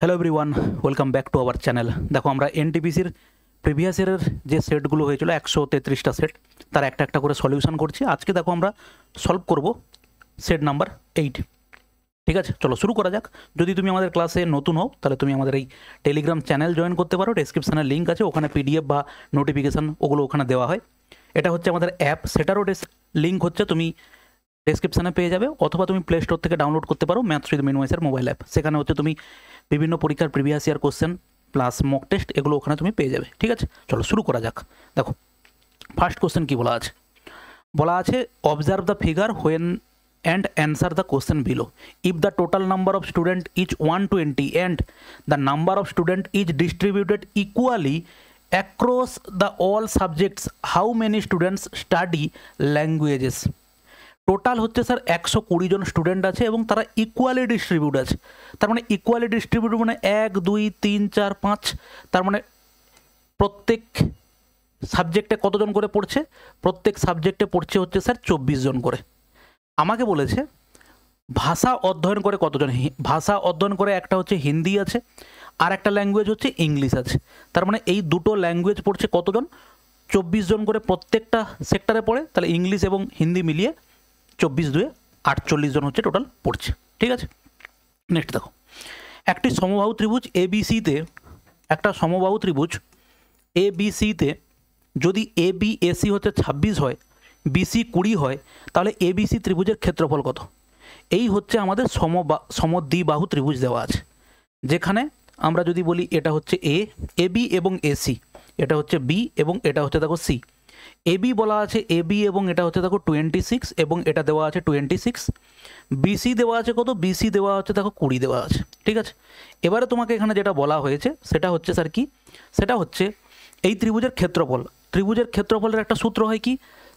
Hello everyone, welcome back to our channel. দেখো আমরা এনটিপিসির previous ইয়ারের যে সেটগুলো হয়েছিল 133টা সেট, তার একটা একটা করে সলিউশন করছি। আজকে দেখো আমরা সলভ করব সেট নাম্বার 8। ঠিক আছে, চলো শুরু করা যাক। যদি তুমি আমাদের ক্লাসে নতুন হও তাহলে তুমি আমাদের এই টেলিগ্রাম চ্যানেল জয়েন করতে পারো। ডেসক্রিপশানে লিঙ্ক আছে, ওখানে পিডিএফ বা নোটিফিকেশান ওগুলো ওখানে দেওয়া হয়। এটা হচ্ছে আমাদের অ্যাপ, সেটারও লিঙ্ক হচ্ছে তুমি ডেসক্রিপশানে পেয়ে যাবে, অথবা তুমি প্লে স্টোর থেকে ডাউনলোড করতে পারো ম্যাথস উইথ মিনওয়াইসের মোবাইল অ্যাপ। সেখানে হচ্ছে তুমি বিভিন্ন পরীক্ষার previous year question plus mock test এগুলো ওখানে তুমি পেয়ে যাবে। ঠিক আছে, চলো শুরু করা যাক। দেখো ফার্স্ট কোশ্চেন কী বলা আছে, observe the figure when and answer the question below. If the total number of student is 120 and the number of student is distributed equally across the all subjects, how many students study languages. Total হচ্ছে sir 120 জন student আছে এবং তারা equally distribute আছে। তার মানে equally distribute মানে 1 2 3 4 5, তার মানে প্রত্যেক সাবজেক্টে কতজন করে পড়ছে? প্রত্যেক সাবজেক্টে পড়ছে হচ্ছে স্যার 24 জন করে। আমাকে বলেছে ভাষা অধ্যয়ন করে কতজন? ভাষা অধ্যয়ন করে একটা হচ্ছে হিন্দি আছে, আর একটা ল্যাঙ্গুয়েজ হচ্ছে ইংলিশ আছে। তার মানে এই দুটো ল্যাঙ্গুয়েজ পড়ছে কতজন? 24 জন করে প্রত্যেকটা সেক্টরে পড়ে। তাহলে ইংলিশ এবং হিন্দি মিলিয়ে 24 2 48 জন হচ্ছে টোটাল পড়ছে। ঠিক আছে, নেক্সট দেখো, একটি সমবাহু ত্রিভুজ এবিসিতে, একটা সমবাহু ত্রিভুজ এবিসিতে যদি এবিএসি হচ্ছে 26 হয়, বিসি 20 হয়, তাহলে এবিসি ত্রিভুজের ক্ষেত্রফল কত? এই হচ্ছে আমাদের সমদ্বিবাহু ত্রিভুজ দেওয়া আছে, যেখানে আমরা যদি বলি এটা হচ্ছে এবি এবং এসি, এটা হচ্ছে বি এবং এটা হচ্ছে দেখো সি। এবি বলা আছে এবি এবং এটা হচ্ছে দেখো 26 এবং এটা দেওয়া আছে 26। বিসি দেওয়া আছে কত? বিসি দেওয়া হচ্ছে দেখো 20 দেওয়া আছে। ঠিক আছে, এবারে তোমাকে এখানে যেটা বলা হয়েছে সেটা হচ্ছে স্যার কি, সেটা হচ্ছে এই ত্রিভুজের ক্ষেত্রফল। ত্রিভুজের ক্ষেত্রফলের একটা সূত্র হয় কি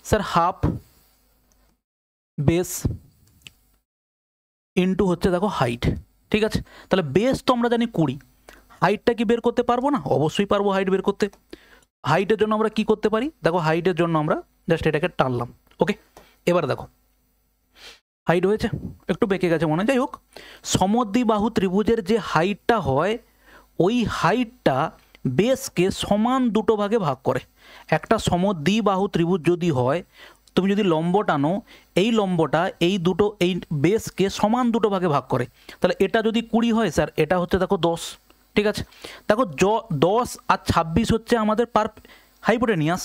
স্যার, হাফ বেস ইন্টু হচ্ছে দেখো হাইট। ঠিক আছে, তাহলে বেস তো আমরা জানি 20, হাইটটা কি বের করতে পারবো না? অবশ্যই পারবো হাইট বের করতে। হাইটের জন্য আমরা কি করতে পারি? দেখো হাইটের জন্য আমরা জাস্ট এটাকে টানলাম। ওকে, এবার দেখো হাইট হয়েছে, একটু বেঁকে গেছে মনে, যাই হোক। সমদ্বিবাহু ত্রিভুজের যে হাইটটা হয়, ওই হাইটটা বেসকে সমান দুটো ভাগে ভাগ করে। একটা সমদ্বিবাহু ত্রিভুজ যদি হয়, তুমি যদি লম্ব টানো, এই লম্বটা এই বেসকে সমান দুটো ভাগে ভাগ করে। তাহলে এটা যদি 20 হয় স্যার, এটা হচ্ছে দেখো 10। ঠিক আছে, দেখো 10 আর 26 হচ্ছে আমাদের হাইপোটেনিয়াস।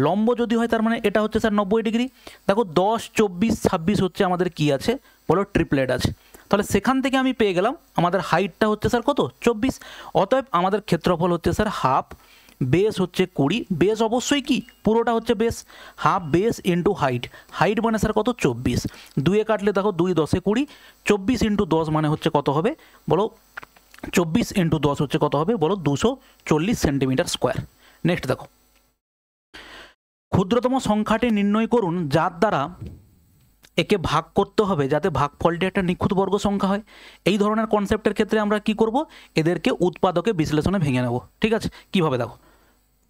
লম্ব যদি হয় তার মানে এটা হচ্ছে স্যার 90 ডিগ্রি। দেখো 10 24 26 হচ্ছে আমাদের কি আছে বলো? ট্রিপলেট আছে। তাহলে সেখান থেকে আমি পেয়ে গেলাম আমাদের হাইটটা হচ্ছে স্যার কত? 24। অতএব আমাদের ক্ষেত্রফল হচ্ছে স্যার হাফ বেস হচ্ছে 20, বেস অবশ্যই কি পুরোটা হচ্ছে base, half base into height. Height মানে স্যার কত? 24। 2 কাটলে দেখো 2 10 20, 24 ইন্টু 10 মানে হচ্ছে কত হবে বলো? 24 ইন্টু 10 হচ্ছে কত হবে বলো? 240 সেন্টিমিটার স্কোয়ার। নেক্সট দেখো, ক্ষুদ্রতম সংখ্যাটি নির্ণয় করুন যার দ্বারা একে ভাগ করতে হবে যাতে ভাগফলটি একটা নিখুঁত বর্গ সংখ্যা হয়। এই ধরনের কনসেপ্টের ক্ষেত্রে আমরা কি করব? এদেরকে উৎপাদকে বিশ্লেষণে ভেঙে নেব। ঠিক আছে, কিভাবে দেখো,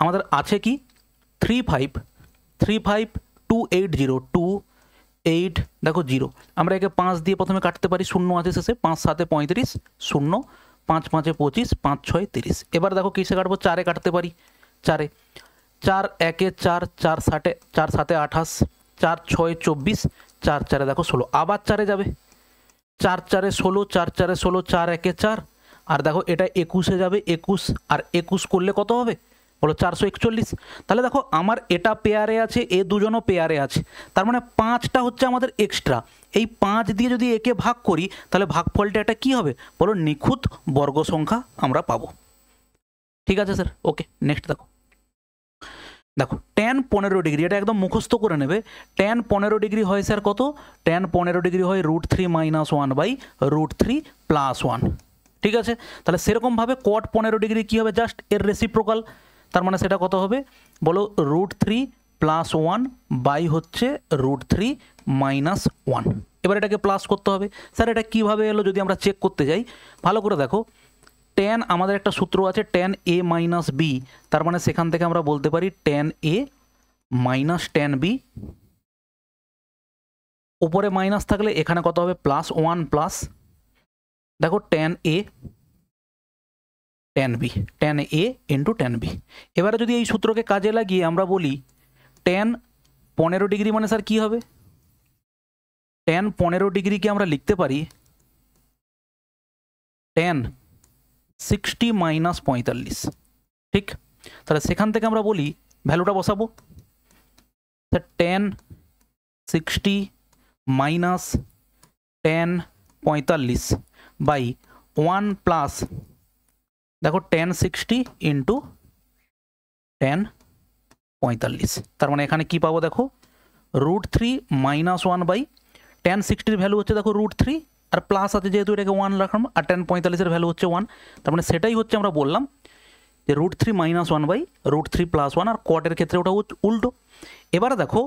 আমাদের আছে কি 35 দেখো 0, আমরা একে 5 দিয়ে প্রথমে কাটতে পারি, 0 আছে শেষে, 5 7 35, 0, 5 5 25, 5 6 30। এবার দেখো কিসে কাটবো? 4-এ কাটতে পারি, 4-এ, 4 1 4, 4 7 28, 4 6 24, 4 4 দেখো 16। আবার 4-এ যাবে, 4 4 16, 4 4 16, 4 1 4, আর দেখো এটা 21-এ যাবে, 21 আর 21 করলে কত হবে বলো? 441। তাহলে দেখো আমার এটা পেয়ারে আছে, এ দুজনও পেয়ারে আছে, তার মানে 5টা হচ্ছে আমাদের এক্সট্রা। এই 5 দিয়ে যদি একে ভাগ করি তাহলে ভাগফলটা এটা কি হবে বলো? নিখুঁত বর্গ সংখ্যা আমরা পাবো। ঠিক আছে স্যার, ওকে। নেক্সট দেখো, tan 15 ডিগ্রি, এটা একদম মুখস্থ করে নেবে। tan 15 ডিগ্রি হয় স্যার কত? tan 15 ডিগ্রি হয় √3 - 1 বাই √3 + 1। ঠিক আছে, তাহলে সেরকমভাবে cot 15 ডিগ্রি কী হবে? জাস্ট এর রেসিপ্রোকাল, তার মানে সেটা কত হবে বলো? √3 + 1 বাই হচ্ছে √3 - 1। এবার এটাকে প্লাস করতে হবে। স্যার এটা কীভাবে এলো যদি আমরা চেক করতে যাই, ভালো করে দেখো। tan আমাদের একটা সূত্র আছে tan a - b, তার মানে সেখান থেকে আমরা বলতে পারি tan a - tan b, উপরে মাইনাস থাকলে এখানে কত হবে? +1 প্লাস, দেখো tan a tan b, tan a into tan b। এবারে যদি এই সূত্রকে কাজে লাগিয়ে আমরা বলি tan 15 ডিগ্রি মানে স্যার কী হবে, tan 15 ডিগ্রিকে আমরা লিখতে পারি tan 60 মাইনাস 45, ঠিক। তাহলে সেখান থেকে আমরা বলি ভ্যালুটা বসাবো, tan 60 minus tan 45 by 1 plus দেখো tan 60 ইন্টু tan 45। তার মানে এখানে কি পাবো দেখো √3 মাইনাস 1 বাই tan 60 ভ্যালু হচ্ছে দেখো √3 আর প্লাস আছে যেহেতু এটাকে 1 রাখলাম, আর tan 45 ভ্যালু হচ্ছে 1। তার মানে সেটাই হচ্ছে আমরা বললাম যে √3 মাইনাস 1 বাই √3 প্লাস 1, আর কটের ক্ষেত্রে ওটা উল্টো। এবারে দেখো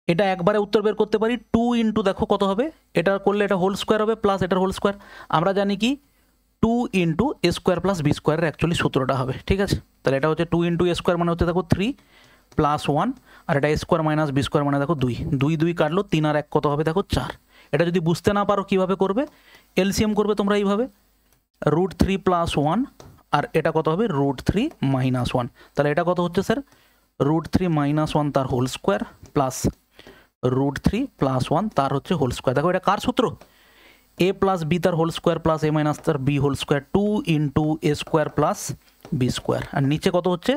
এটা একবারে উত্তর বের করতে পারি 2 ইন্টু দেখো কত হবে, এটা করলে এটা হোল স্কোয়ার হবে প্লাস এটার হোল স্কোয়ার। আমরা জানি কি 2 into A square plus B স্কোয়ারের অ্যাকচুয়ালি সূত্রটা হবে, ঠিক আছে। তাহলে এটা হচ্ছে 2 ইন্টু এ স্কোয়ার মানে হচ্ছে দেখো 3 প্লাস 1, আর এটা এ স্কোয়ার মাইনাস বি স্কোয়ার মানে দেখো 2, 2 2 কাটলো 3 আর 1 কত হবে দেখো 4। এটা যদি বুঝতে না পারো কীভাবে করবে, এলসিএম করবে তোমরা এইভাবে √3 প্লাস 1 আর এটা কত হবে √3 মাইনাস 1। তাহলে এটা কত হচ্ছে স্যার √3 মাইনাস 1 তার হোল স্কোয়ার প্লাস √3 প্লাস 1 তার হচ্ছে হোল স্কোয়ার। দেখো এটা কার সূত্র, এ প্লাস বি তার whole square plus A minus তার B whole square, 2 into A square plus B square, আর নিচে কত হচ্ছে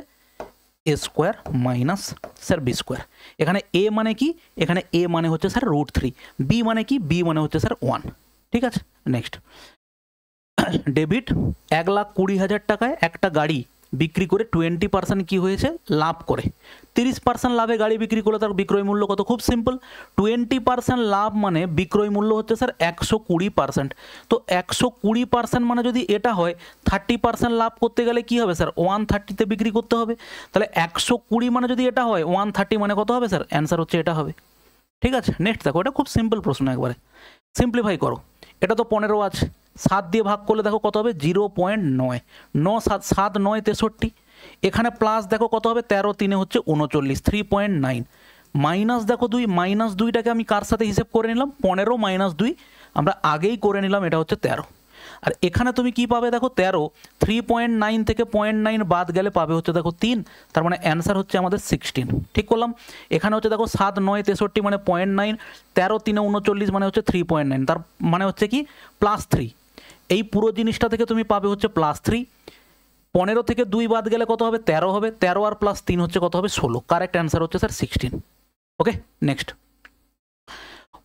A square minus sir B square. এখানে এ মানে কি, এখানে এ মানে হচ্ছে স্যার √3, বি মানে কি, বি মানে হচ্ছে স্যার 1, ঠিক আছে। নেক্সট, ডেবিট 1,20,000 টাকায় একটা গাড়ি বিক্রি করে 20% কি হয়েছে লাভ করে, 30% লাভে গাড়ি বিক্রি করলে তার বিক্রয় মূল্য কত, খুব সিম্পল 20% লাভ মানে বিক্রয় মূল্য হচ্ছে স্যার 120%। তো 120% মানে যদি এটা হয় 30% লাভ করতে গেলে কি হবে স্যার 130-তে বিক্রি করতে হবে। তাহলে 120 মানে যদি এটা হয় 130 মানে কত হবে স্যার, অ্যান্সার হচ্ছে এটা হবে, ঠিক আছে। নেক্সট দেখো, এটা খুব সিম্পল প্রশ্ন, একবারে সিম্পলিফাই করো। এটা তো 15 আছে, 7 দিয়ে ভাগ করলে দেখো কত হবে 0.9, 9 7 7 9 63। এখানে প্লাস দেখো কত হবে 13 3 হচ্ছে 39, 3.9 মাইনাস দেখো 2, মাইনাস 2টাকে আমি কার সাথে হিসেব করে নিলাম 15 মাইনাস 2 আমরা আগেই করে নিলাম, এটা হচ্ছে 13। আর এখানে তুমি কি পাবে দেখো 13, 3.9 থেকে 0.9 বাদ গেলে পাবে হচ্ছে দেখো 3, তার মানে অ্যান্সার হচ্ছে আমাদের 16, ঠিক করলাম। এখানে হচ্ছে দেখো 7 9 63 মানে 0.9, 13 3 39 মানে হচ্ছে 3.9, তার মানে হচ্ছে কি +3। এই পুরো জিনিসটা থেকে তুমি পাবে হচ্ছে +3, 15 থেকে 2 বাদ গেলে কত হবে 13 হবে, 13 আর +3 হচ্ছে কত হবে 16, কারেক্ট অ্যান্সার হচ্ছে স্যার 16। ওকে, নেক্সট,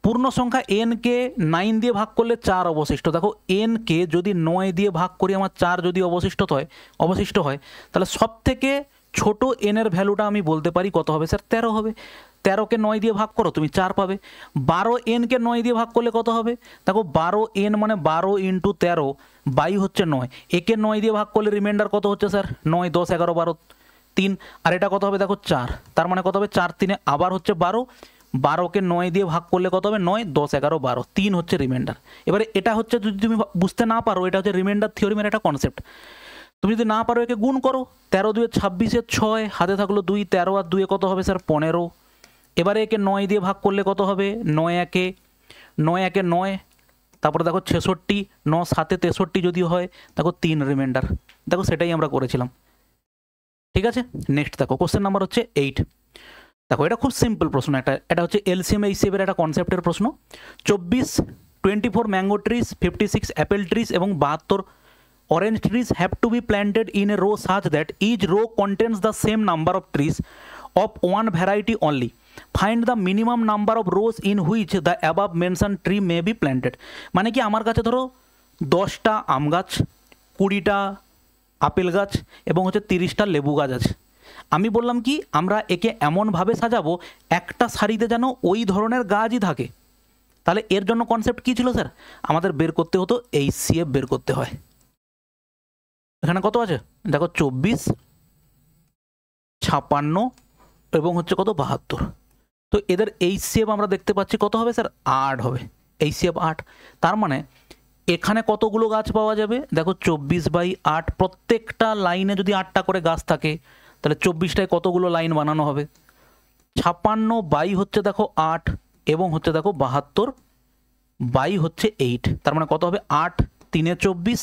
পূর্ণ সংখ্যা n কে 9 দিয়ে ভাগ করলে 4 অবশিষ্ট। দেখো n কে যদি 9 দিয়ে ভাগ করি আমার 4 যদি অবশিষ্ট হয় তাহলে সব থেকে ছোট n এর ভ্যালুটা আমি বলতে পারি কত হবে স্যার 13 হবে। 13কে 9 দিয়ে ভাগ করো তুমি 4 পাবে। 12n কে 9 দিয়ে ভাগ করলে কত হবে, দেখো 12n মানে 12 ইন্টু 13 বাই হচ্ছে 9, একে 9 দিয়ে ভাগ করলে রিমাইন্ডার কত হচ্ছে স্যার 9 10 11 12 3, আর এটা কত হবে দেখো 4, তার মানে কত হবে 4 3 আবার হচ্ছে 12, 12কে 9 দিয়ে ভাগ করলে কত হবে 9 10 11 12 3 হচ্ছে রিমাইন্ডার। এবারে এটা হচ্ছে যদি তুমি বুঝতে না পারো, এটা হচ্ছে রিমাইন্ডার থিওরিমের একটা কনসেপ্ট। তুমি যদি না পারো একে গুণ করো, 13 2 26 6, হাতে থাকলো 2, 13 আর 2 কত হবে স্যার 15। এবারে একে 9 দিয়ে ভাগ করলে কত হবে 9 একে 9, তারপরে দেখো 66, 9 7 63 যদি হয় দেখো 3 রিমাইন্ডার, দেখো সেটাই আমরা করেছিলাম, ঠিক আছে। নেক্সট দেখো কোশ্চেন নাম্বার হচ্ছে 8। দেখো এটা খুব সিম্পল প্রশ্ন, এটা হচ্ছে এলসিএম এইচসিএফ এর একটা কনসেপ্টের প্রশ্ন। 24 ম্যাঙ্গো ট্রিজ, 56 অ্যাপেল ট্রিজ এবং 72 orange trees have to be planted in a row such that each row contains the same number of trees of one variety only. Find the minimum number of rows in which the above mentioned tree may be planted. মানে কি আমার কাছে ধরো 10টা আম গাছ, 20টা apple গাছ এবং হচ্ছে 30টা লেবু গাছ আছে। আমি বললাম কি আমরা একে এমনভাবে সাজাবো একটা সারিতে যেন ওই ধরনের গাছই থাকে। তাহলে এর জন্য কনসেপ্ট কী ছিল স্যার, আমাদের বের করতে হতো এইচসিএফ বের করতে হয়। এখানে কত আছে দেখো 24 56 এবং হচ্ছে কত 72, তো এদের এইচসিএফ আমরা দেখতে পাচ্ছি কত হবে স্যার 8 হবে, এইচসিএফ 8। তার মানে এখানে কতগুলো গাছ পাওয়া যাবে দেখো 24/8, প্রত্যেকটা লাইনে যদি 8টা করে গাছ থাকে তাহলে 24টায় কতগুলো লাইন বানানো হবে, 56 বাই হচ্ছে দেখো 8 এবং হচ্ছে দেখো 72 বাই হচ্ছে 8, তার মানে কত হবে 8 3 24,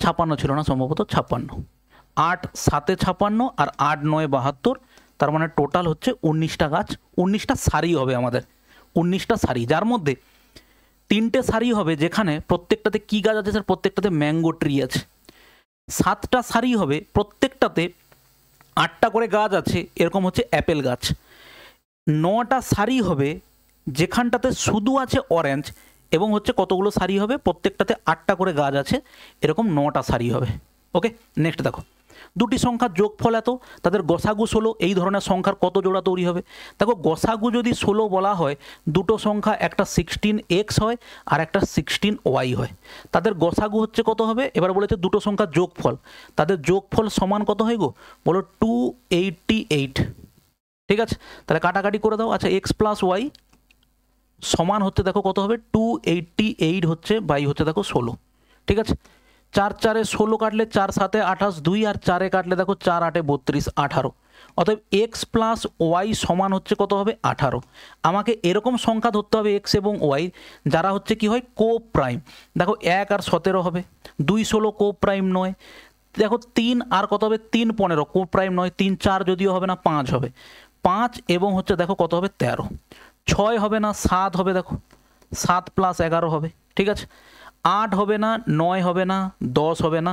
56 ছিল না সম্ভবত, 56, 8 7 56 আর 8 9 72, তার মানে টোটাল হচ্ছে 19টা গাছ, 19টা সারি হবে আমাদের, 19টা সারি, যার মধ্যে 3টে সারি হবে যেখানে প্রত্যেকটাতে কি গাছ আছে স্যার, প্রত্যেকটাতে ম্যাঙ্গো ট্রি আছে। 7টা সারি হবে প্রত্যেকটাতে 8টা করে গাছ আছে, এরকম হচ্ছে অ্যাপেল গাছ। 9টা সারি হবে যেখানটাতে শুধু আছে অরেঞ্জ, এবং হচ্ছে কতগুলো সারি হবে, প্রত্যেকটাতে 8টা করে গাছ আছে, এরকম 9টা সারি হবে। ওকে, নেক্সট দেখো, দুটি সংখ্যার যোগফল এত, তাদের গসাগু 16, এই ধরনের সংখ্যার কত জোড়া তৈরি হবে? দেখো গসাগু যদি 16 বলা হয়, দুটো সংখ্যা একটা 16x হয় আর একটা 16y হয়, তাদের গসাগু হচ্ছে কত হবে? এবার বলেছে দুটো সংখ্যার যোগফল, তাদের যোগফল সমান কত হয় গো? বলো 288। ঠিক আছে, তাহলে কাটাকাটি করে দাও। আচ্ছা, x প্লাস ওয়াই সমান হচ্ছে দেখো কত হবে? 288 হচ্ছে বাই হচ্ছে দেখো 16। ঠিক আছে, 4 4 16 কাটলে 4 7 28 2, আর 4 কাটলে দেখো 4 8 32 18। অতএব এক্স প্লাস ওয়াই সমান হচ্ছে কত হবে? 18। আমাকে এরকম সংখ্যা ধরতে হবে এক্স এবং ওয়াই যারা হচ্ছে কি হয় কো প্রাইম। দেখো 1 আর 17 হবে, 2 16 কো প্রাইম নয়। দেখো 3 আর কত হবে? 3 15 কো প্রাইম নয়, 3 4 যদিও হবে না, 5 হবে, 5 এবং হচ্ছে দেখো কত হবে? 13। 6 হবে না, 7 হবে, দেখো 7 প্লাস 11 হবে। ঠিক আছে, 8 হবে না, 9 হবে না, 10 হবে না,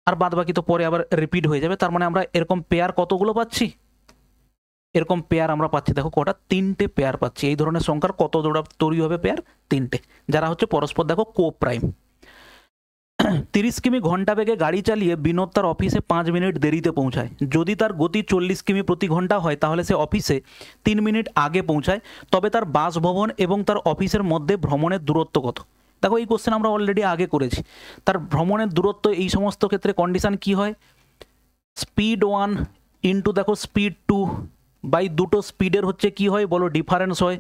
আর বাদ বাকি তো পরে আবার রিপিট হয়ে যাবে। তার মানে আমরা এরকম পেয়ার কতগুলো পাচ্ছি? এরকম পেয়ার আমরা পাচ্ছি দেখো কটা? 3টে পেয়ার পাচ্ছি। এই ধরনের সংখ্যার কত জোড়া তৈরি হবে পেয়ার? 3টে, যারা হচ্ছে পরস্পর দেখো কো প্রাইম। 30 কিমি ঘন্টা বেগে গাড়ি চালিয়ে বিনোদ তার অফিসে 5 মিনিট দেরিতে পৌঁছায়। যদি তার গতি 40 কিমি প্রতি ঘন্টা হয় তাহলে সে অফিসে 3 মিনিট আগে পৌঁছায়, তবে তার বাসভবন এবং তার অফিসের মধ্যে ভ্রমণের দূরত্ব কত? দেখো এই কোশ্চেন আমরা অলরেডি আগে করেছি। তার ভ্রমণের দূরত্ব এই সমস্ত ক্ষেত্রে কন্ডিশন কি হয়? স্পিড 1 ইন্টু দেখো স্পিড 2 বাই দুটো স্পিডের হচ্ছে কি হয় বলো? ডিফারেন্স হয়,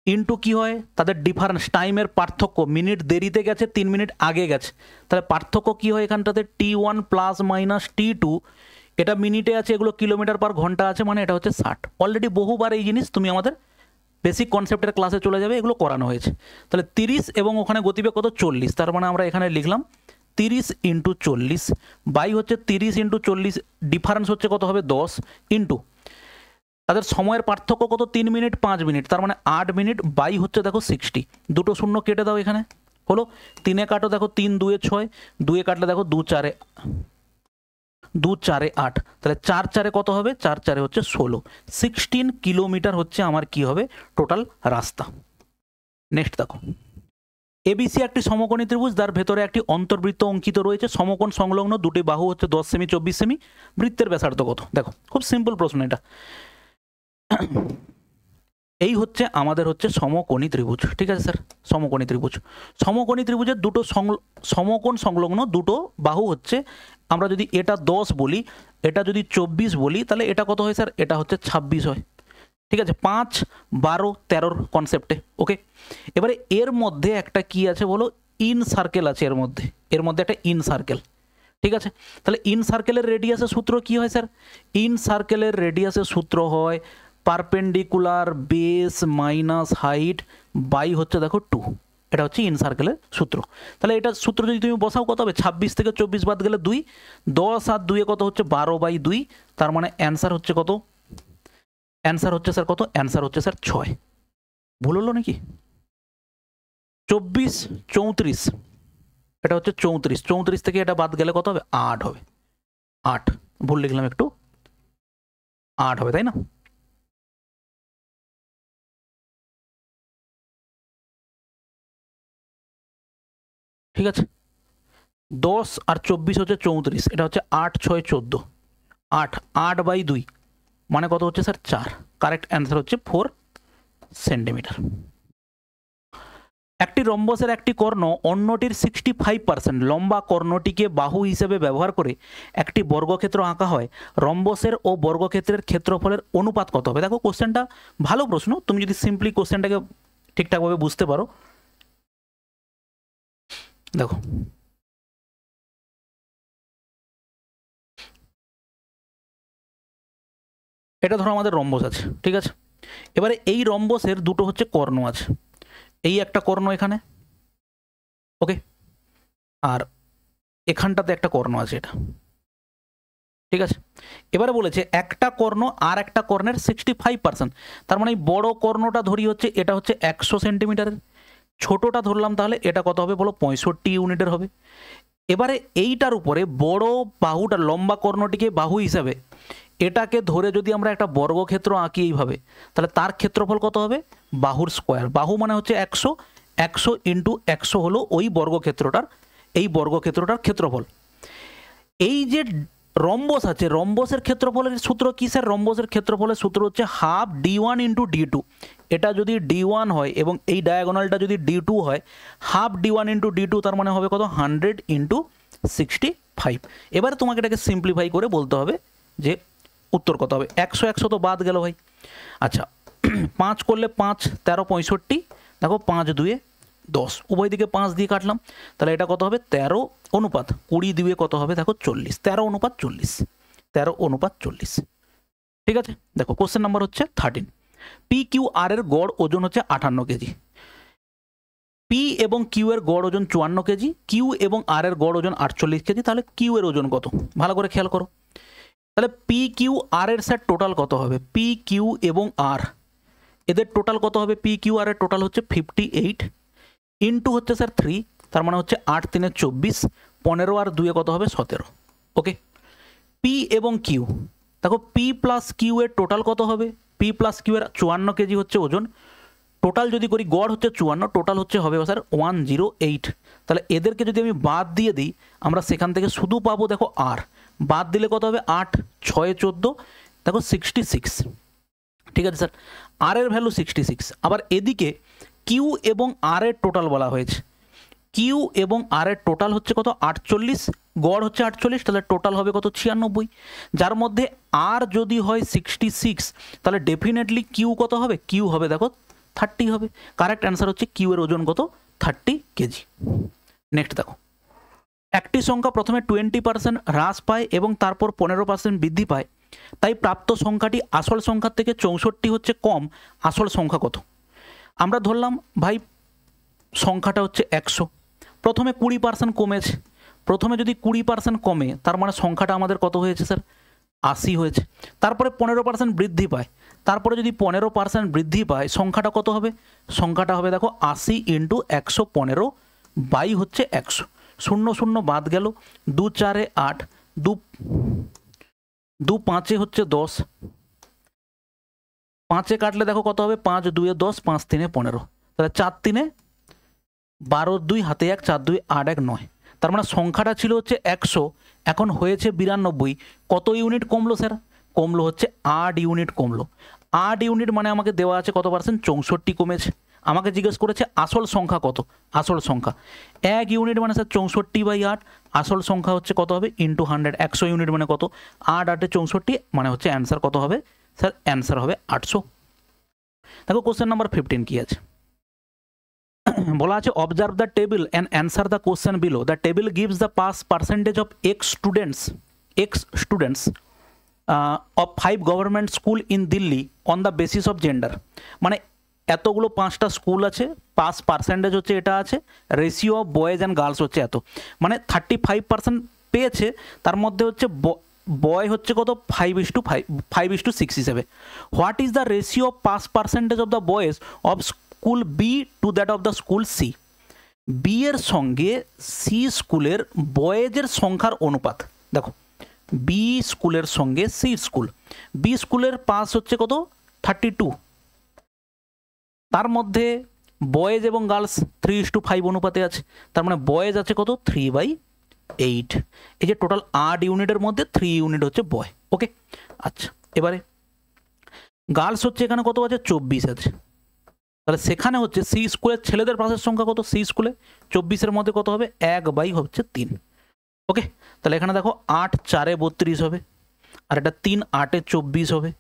ইন্টু কি হয়? তাদের ডিফারেন্স, টাইমের পার্থক্য, মিনিট দেরিতে গেছে 3 মিনিট আগে গেছে, তাহলে পার্থক্য কি হয় এখানটাতে? T1 প্লাস মাইনাস T2, এটা মিনিটে আছে, এগুলো কিলোমিটার পার ঘন্টা আছে, মানে এটা হচ্ছে 60। অলরেডি বহুবার এই জিনিস তুমি আমাদের বেসিক কনসেপ্টের ক্লাসে চলে যাবে, এগুলো করানো হয়েছে। তাহলে 30 এবং ওখানে গতিবেগ কত? 40, তার মানে আমরা এখানে লিখলাম 30 ইন্টু 40 বাই হচ্ছে 30 ইন্টু 40, ডিফারেন্স হচ্ছে কত হবে? 10, ইন্টু তাদের সময়ের পার্থক্য কত? 3 মিনিট 5 মিনিট, তার মানে 8 মিনিট বাই হচ্ছে দেখো 60। দুটো শূন্য কেটে দাও, এখানে হলো 3 কাটো, দেখো 3 2 6, 2 কাটলে দেখো 2 4 8, তাহলে 4 4 কত হবে? 4 4 হচ্ছে 16। 16 কিলোমিটার হচ্ছে আমার কি হবে টোটাল রাস্তা। নেক্সট দেখো, এবিসি একটি সমকোণী ত্রিভুজ, যার ভেতরে একটি অন্তর্বৃত্ত অঙ্কিত রয়েছে। সমকোণ সংলগ্ন দুটি বাহু হচ্ছে 10 সেমি 24 সেমি। বৃত্তের ব্যাসার্ধ কত? দেখো খুব সিম্পল প্রশ্ন এটা। এই হচ্ছে আমাদের হচ্ছে সমকোণী ত্রিভুজ। ঠিক আছে স্যার, সমকোণী ত্রিভুজ। সমকোণী ত্রিভুজের দুটো সমকোণ সংলগ্ন দুটো বাহু হচ্ছে, আমরা যদি এটা 10 বলি, এটা যদি 24 বলি, তাহলে এটা কত হয় স্যার? এটা হচ্ছে 26 হয়। ঠিক আছে, 5 12 13 কনসেপ্টে। ওকে, এবারে এর মধ্যে একটা কি আছে বলো? ইন সার্কেল আছে এর মধ্যে, এর মধ্যে একটা ইন সার্কেল। ঠিক আছে, তাহলে ইন সার্কেলের রেডিয়াসের সূত্র কি হয় স্যার? ইন সার্কেলের রেডিয়াসের সূত্র হয় perpendicular base minus height by হচ্ছে দেখো 2। এটা হচ্ছে ইন সার্কেলের সূত্র। তাহলে এটা সূত্র যদি তুমি বসাও কত হবে? 26 থেকে 24 বাদ গেলে 2, 10 আর 2 কত হচ্ছে? 12/2, তার মানে অ্যান্সার হচ্ছে কত? অ্যান্সার হচ্ছে স্যার কত? অ্যান্সার হচ্ছে স্যার 6। ভুল হলো নাকি? 24 34, এটা হচ্ছে 34, 34 থেকে এটা বাদ গেলে কত হবে? 8 হবে। 8 ভুল লিখলাম একটু, 8 হবে, তাই না? ঠিক আছে, 10 আর 24 হচ্ছে 34, এটা হচ্ছে 8 6 14, 8 8/2 মানে কত হচ্ছে স্যার? 4। কারেক্ট অ্যান্সার হচ্ছে 4 সেন্টিমিটার। একটি রম্বসের একটি কর্ণ অন্যটির 65% লম্বা কর্ণটিকে বাহু হিসেবে ব্যবহার করে একটি বর্গক্ষেত্র আঁকা হয়। রম্বসের ও বর্গক্ষেত্রের ক্ষেত্রফলের অনুপাত কত হবে? দেখো কোশ্চেনটা ভালো প্রশ্ন, তুমি যদি সিম্পলি কোশ্চেনটাকে ঠিকঠাকভাবে বুঝতে পারো। দেখো এটা ধরো আমাদের রম্বস আছে, ঠিক আছে। এবারে এই রম্বসের দুটো হচ্ছে কর্ণ আছে, এই একটা কর্ণ এখানে, ওকে, আর এখানটাতে একটা কর্ণ আছে, এটা ঠিক আছে। এবারে বলেছে একটা কর্ণ আর একটা কর্ণের 65%, তার মানে এই বড় কর্ণটা ধরি হচ্ছে এটা হচ্ছে 100 সেন্টিমিটারের, ছোটটা ধরলাম তাহলে এটা কত হবে বলো, 65 ইউনিটের হবে। এবারে এইটার উপরে বড় বাহুটা, লম্বা কর্ণটিকে বাহু হিসাবে এটাকে ধরে যদি আমরা একটা বর্গক্ষেত্র আঁকি এইভাবে, তাহলে তার ক্ষেত্রফল কত হবে, বাহুর স্কোয়ার। বাহু মানে হচ্ছে 100, 100 ইন্টু 100 হলো ওই বর্গক্ষেত্রটার, এই বর্গক্ষেত্রটার ক্ষেত্রফল। এই যে রম্বস আছে, রম্বসের ক্ষেত্রফলের সূত্র কি স্যার, রম্বসের ক্ষেত্রফলের সূত্র হচ্ছে হাফ d1 ইন্টু d2। এটা যদি d1 হয় এবং এই ডায়াগোনালটা যদি d2 হয়, হাফ d1 ইন্টু d2 তার মানে হবে কত, 100 ইন্টু 65। এবারে তোমাকে এটাকে সিম্পলিফাই করে বলতে হবে যে উত্তর কত হবে। 100 100 তো বাদ গেল ভাই। আচ্ছা 5 করলে 5 13 65, দেখো 5 2 10, উভয় দিকে 5 দিয়ে কাটলাম, তাহলে এটা কত হবে 13 অনুপাত 20 দিয়ে কত হবে দেখো 40, 13 অনুপাত 40, 13 অনুপাত 40। ঠিক আছে, দেখো কোশ্চেন নাম্বার হচ্ছে 13। পি কিউ আর এর গড় ওজন হচ্ছে 58 কেজি। পি এবং কিউ এর গড় ওজন 54 কেজি, কিউ এবং আর এর গড় ওজন 48 কেজি। তাহলে কিউ এর ওজন কত, ভালো করে খেয়াল করো। তাহলে পি কিউ আর এর স্যার টোটাল কত হবে, পি কিউ এবং আর এদের টোটাল কত হবে, পি কিউ আর এর টোটাল হচ্ছে 58 ইন্টু হচ্ছে স্যার 3, তার মানে হচ্ছে 8 3 24, 15 আর 2 কত হবে 17। ওকে, পি এবং কিউ, দেখো পি প্লাস কিউ এর টোটাল কত হবে, পি প্লাস কিউ এর 54 কেজি হচ্ছে ওজন, টোটাল যদি করি গড় হচ্ছে 54, টোটাল হচ্ছে হবে স্যার 108। তাহলে এদেরকে যদি আমি বাদ দিয়ে দিই, আমরা সেখান থেকে শুধু পাবো দেখো আর, বাদ দিলে কত হবে 8 6 14, দেখো 66। ঠিক আছে স্যার, আর এর ভ্যালু 66। আবার এদিকে কিউ এবং আর এর টোটাল বলা হয়েছে, কিউ এবং আর এর টোটাল হচ্ছে কত 48, গড় হচ্ছে 48, তাহলে টোটাল হবে কত 96, যার মধ্যে আর যদি হয় 66, তাহলে ডেফিনেটলি কিউ কত হবে, কিউ হবে দেখো 30 হবে। কারেক্ট অ্যান্সার হচ্ছে কিউ এর ওজন কত 30 কেজি। নেক্সট দেখো, একটি সংখ্যা প্রথমে 20% হ্রাস পায় এবং তারপর 15% বৃদ্ধি পায়, তাই প্রাপ্ত সংখ্যাটি আসল সংখ্যার থেকে 64 হচ্ছে কম, আসল সংখ্যা কত। আমরা ধরলাম ভাই সংখ্যাটা হচ্ছে 100, প্রথমে 20% কমেছে, প্রথমে যদি 20% কমে তার মানে সংখ্যাটা আমাদের কত হয়েছে স্যার 80 হয়েছে, তারপরে 15% বৃদ্ধি পায়, তারপরে যদি 15% বৃদ্ধি পায় সংখ্যাটা কত হবে, সংখ্যাটা হবে দেখো 80 ইন্টু 115 বাই হচ্ছে 100, 0 0 বাদ গেল, 2 4 8, 2 5 হচ্ছে 10, 5 কাটলে দেখো কত হবে 5 2 10, 5 3 15, তাহলে 4 3 12 2 হাতে 1, 4 2 8 1 9, তার মানে সংখ্যাটা ছিল হচ্ছে 100, এখন হয়েছে 92, কত ইউনিট কমলো স্যার, কমলো হচ্ছে 8 ইউনিট কমলো। 8 ইউনিট মানে আমাকে দেওয়া আছে কত পার্সেন্ট, 64 কমেছে। আমাকে জিজ্ঞেস করেছে আসল সংখ্যা কত, আসল সংখ্যা 1 ইউনিট মানে স্যার 64/8, আসল সংখ্যা হচ্ছে কত হবে ইন্টু 100, 100 ইউনিট মানে কত 8 8 64, মানে হচ্ছে অ্যান্সার কত হবে স্যার, অ্যান্সার হবে 800। দেখো কোশ্চেন নাম্বার 15 কি আছে, বলা আছে observe the table and answer the question below. The table gives the pass percentage of x students of 5 government school in Delhi on the basis of gender. মানে এতগুলো 5টা স্কুল আছে, পাস পার্সেন্টেজ হচ্ছে এটা আছে, ratio of boys and girls হচ্ছে এত, মানে 35% পেয়েছে, তার মধ্যে হচ্ছে বয় হচ্ছে কত 5:6 হিসেবে। What is the ratio of pass percentage of the boys of school B to that of the school C. B এর সঙ্গে সি স্কুলের বয়েজের সংখ্যার অনুপাত। দেখো বি স্কুলের সঙ্গে সি স্কুল, বি স্কুলের পাস হচ্ছে কত 32, তার মধ্যে বয়েজ এবং গার্লস 3:5 অনুপাতে আছে, তার মানে বয়েজ আছে কত 3/8। এই যে টোটাল 8 ইউনিটের মধ্যে 3 ইউনিট হচ্ছে বয়। ওকে, আচ্ছা এবারে গার্লস হচ্ছে এখানে কত আছে 24 আছে, তাহলে সেখানে হচ্ছে সি স্কুলের ছেলেদের পাসের সংখ্যা কত, সি স্কুলে 24-এর মধ্যে কত হবে 1/3। ওকে, তাহলে এখানে দেখো 8 4 32 হবে, আর এটা 3 8 24 হবে,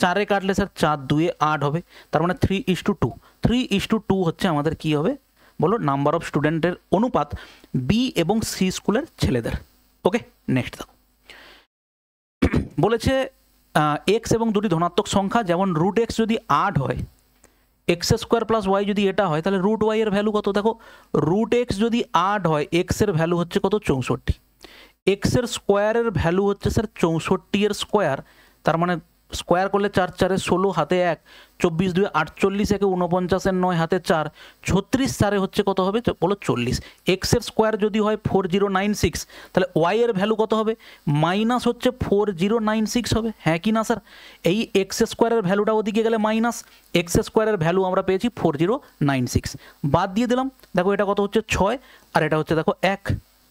4 কাটলে স্যার 4 2 8 হবে, তার মানে 3:2, 3:2 হচ্ছে আমাদের কি হবে বলো, নাম্বার অফ স্টুডেন্টের অনুপাত বি এবং সি স্কুলের ছেলেদের। ওকে, নেক্সট দেখো বলেছে এক্স এবং দুটি ধনাত্মক সংখ্যা, যেমন √x যদি 8 হয়, x² + y যদি এটা হয়, তাহলে √y এর ভ্যালু কত, দেখো √x যদি 8 হয়, x এর ভ্যালু হচ্ছে কত 64, এক্সের স্কোয়ারের ভ্যালু হচ্ছে স্যার 64 এর স্কোয়ার, তার মানে স্কোয়ার করলে 4 4 16 হাতে 1, 24 2 48, একে 49 এর 9 হাতে 4, 36 4 হচ্ছে কত হবে বলো 40। এক্সের স্কোয়ার যদি হয় 4096, তাহলে ওয়াই এর ভ্যালু কত হবে মাইনাস হচ্ছে 4096 হবে, হ্যাঁ কি না স্যার? এই এক্স স্কোয়ারের ভ্যালুটা ওদিকে গেলে মাইনাস, এক্স স্কোয়ারের ভ্যালু আমরা পেয়েছি 4096, বাদ দিয়ে দিলাম, দেখো এটা কত হচ্ছে 6 আর এটা হচ্ছে দেখো 1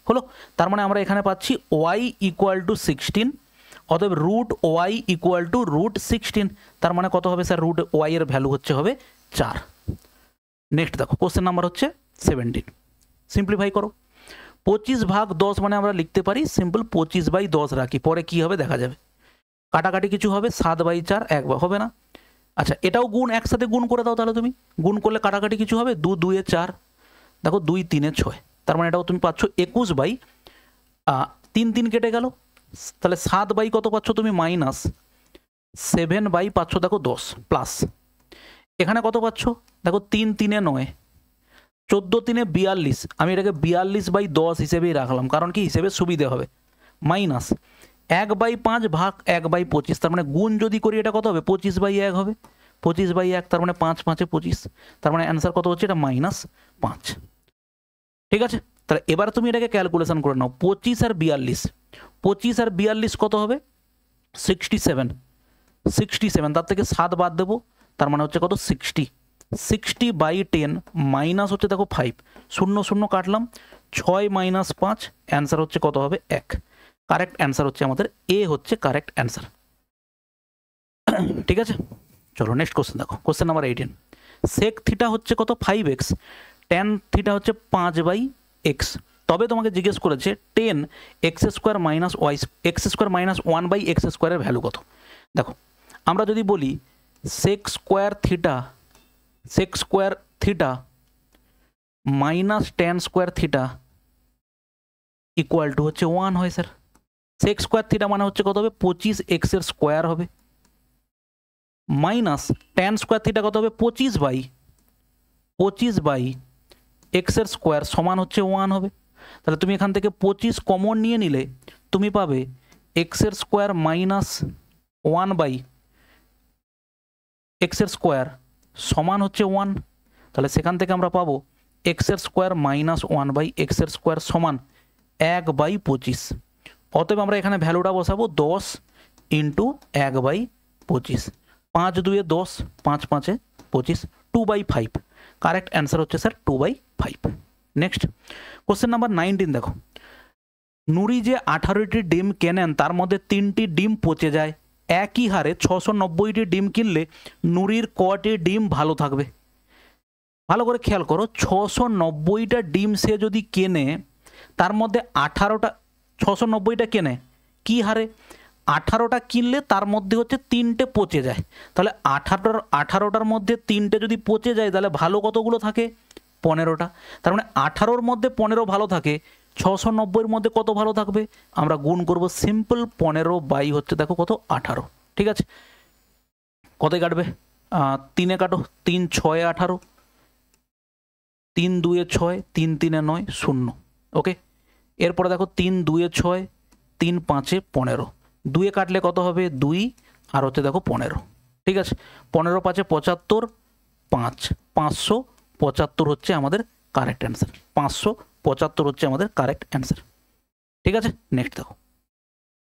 হলো। তার মানে আমরা এখানে পাচ্ছি ওয়াই ইকুয়াল টু 16, অতএব root Y equal to root 16, তার মানে কত হবে স্যার রুট ওয়াই এর ভ্যালু হচ্ছে হবে 4। নেক্সট দেখো কোশ্চেন নাম্বার হচ্ছে 17, সিম্পলিফাই করো। 25/10 মানে আমরা লিখতে পারি সিম্পল 25/10 রাখি, পরে কি হবে দেখা যাবে। কাটাকাটি কিছু হবে 7/4 1 হবে না? আচ্ছা এটাও গুণ, একসাথে গুণ করে দাও, তাহলে তুমি গুণ করলে কাটাকাটি কিছু হবে 2 2 4, দেখো 2 3 6, তার মানে এটাও তুমি পাচ্ছ 21/3 3 কেটে গেল, তাহলে 7 কত পাচ্ছ তুমি মাইনাস 7 পাচ্ছ দেখো 10 প্লাস এখানে কত পাচ্ছ দেখো 3 3 9, 14 3 42, আমি এটাকে 42/10 হিসেবেই রাখলাম, কারণ কি হিসেবে সুবিধে হবে, মাইনাস 1/5 ভাগ 1/25, তার মানে গুণ যদি করি এটা কত হবে 25/1 হবে, 25/1, তার মানে 5 5 25, তার মানে অ্যান্সার কত হচ্ছে এটা -5। ঠিক আছে, তাহলে এবার তুমি এটাকে ক্যালকুলেশন করে নাও, 25 আর 42, 25 আর 42 কত হবে 67, 67, তার থেকে 7 বাদ দেবো, তার মানে হচ্ছে কত 60, 60/10 মাইনাস হচ্ছে দেখো 5, 0 0 কাটলাম, 6 - 5, অ্যান্সার হচ্ছে কত হবে 1। কারেক্ট অ্যান্সার হচ্ছে আমাদের এ হচ্ছে কারেক্ট অ্যান্সার। ঠিক আছে, চলো নেক্সট কোশ্চেন দেখো, কোশ্চেন নাম্বার 18। সেক থিটা হচ্ছে কত 5x, ট্যান থিটা হচ্ছে 5/x, তবে তোমাকে জিজ্ঞেস করেছে 10 x² - y x² - 1/x² এর ভ্যালু কত। দেখো আমরা যদি বলি sec square theta minus tan square theta equal to হচ্ছে 1 হয় স্যার। সেক স্কোয়ার থিটা মানে হচ্ছে কত হবে 25x এর স্কোয়ার হবে, মাইনাস ট্যান স্কোয়ার থিটা কত হবে 25/x এর স্কোয়ার সমান হচ্ছে 1 হবে। তাহলে তুমি এখান থেকে 25 কমন নিয়ে নিলে তুমি পাবে x এর স্কোয়ার মাইনাস 1/x এর স্কোয়ার সমান হচ্ছে 1, তাহলে সেখান থেকে আমরা পাবো x এর স্কোয়ার মাইনাস 1/x এর স্কোয়ার সমান 1/25। অতএব আমরা এখানে ভ্যালুটা বসাবো 10 ইন্টু 1/25, 5 2 10, 5 5 25, 2/5। কারেক্ট অ্যান্সার হচ্ছে স্যার 2/5। নেক্সট কোশ্চেন নাম্বার 19 দেখো, নুরি যে 18টি ডিম কেনেন তার মধ্যে 3টি ডিম পচে যায়, একই হারে 690টি ডিম কিনলে নুরির কটি ডিম ভালো থাকবে। ভালো করে খেয়াল করো, 690টা ডিম সে যদি কেনে তার মধ্যে 18টা 690টা কেনে কি হারে 18টা কিনলে তার মধ্যে হচ্ছে 3টে পচে যায়, তাহলে 18টার মধ্যে 3টে যদি পচে যায় তাহলে ভালো কতগুলো থাকে 15টা, তার মানে 18র মধ্যে 15 ভালো থাকে, 690-এর মধ্যে কত ভালো থাকবে আমরা গুণ করব সিম্পল 15 হচ্ছে দেখো কত 18। ঠিক আছে, কত কাটবে 3 কাটো, 3 6 18, 3 2 6, 3 3 9 0। ওকে, এরপরে দেখো 3 2 6, 3 5 15, 2 কাটলে কত হবে 2 আর হচ্ছে দেখো 15। ঠিক আছে, 15 5 75, 5 575 হচ্ছে আমাদের কারেক্ট অ্যান্সার, 575 হচ্ছে আমাদের কারেক্ট অ্যান্সার। ঠিক আছে, নেক্সট দেখো,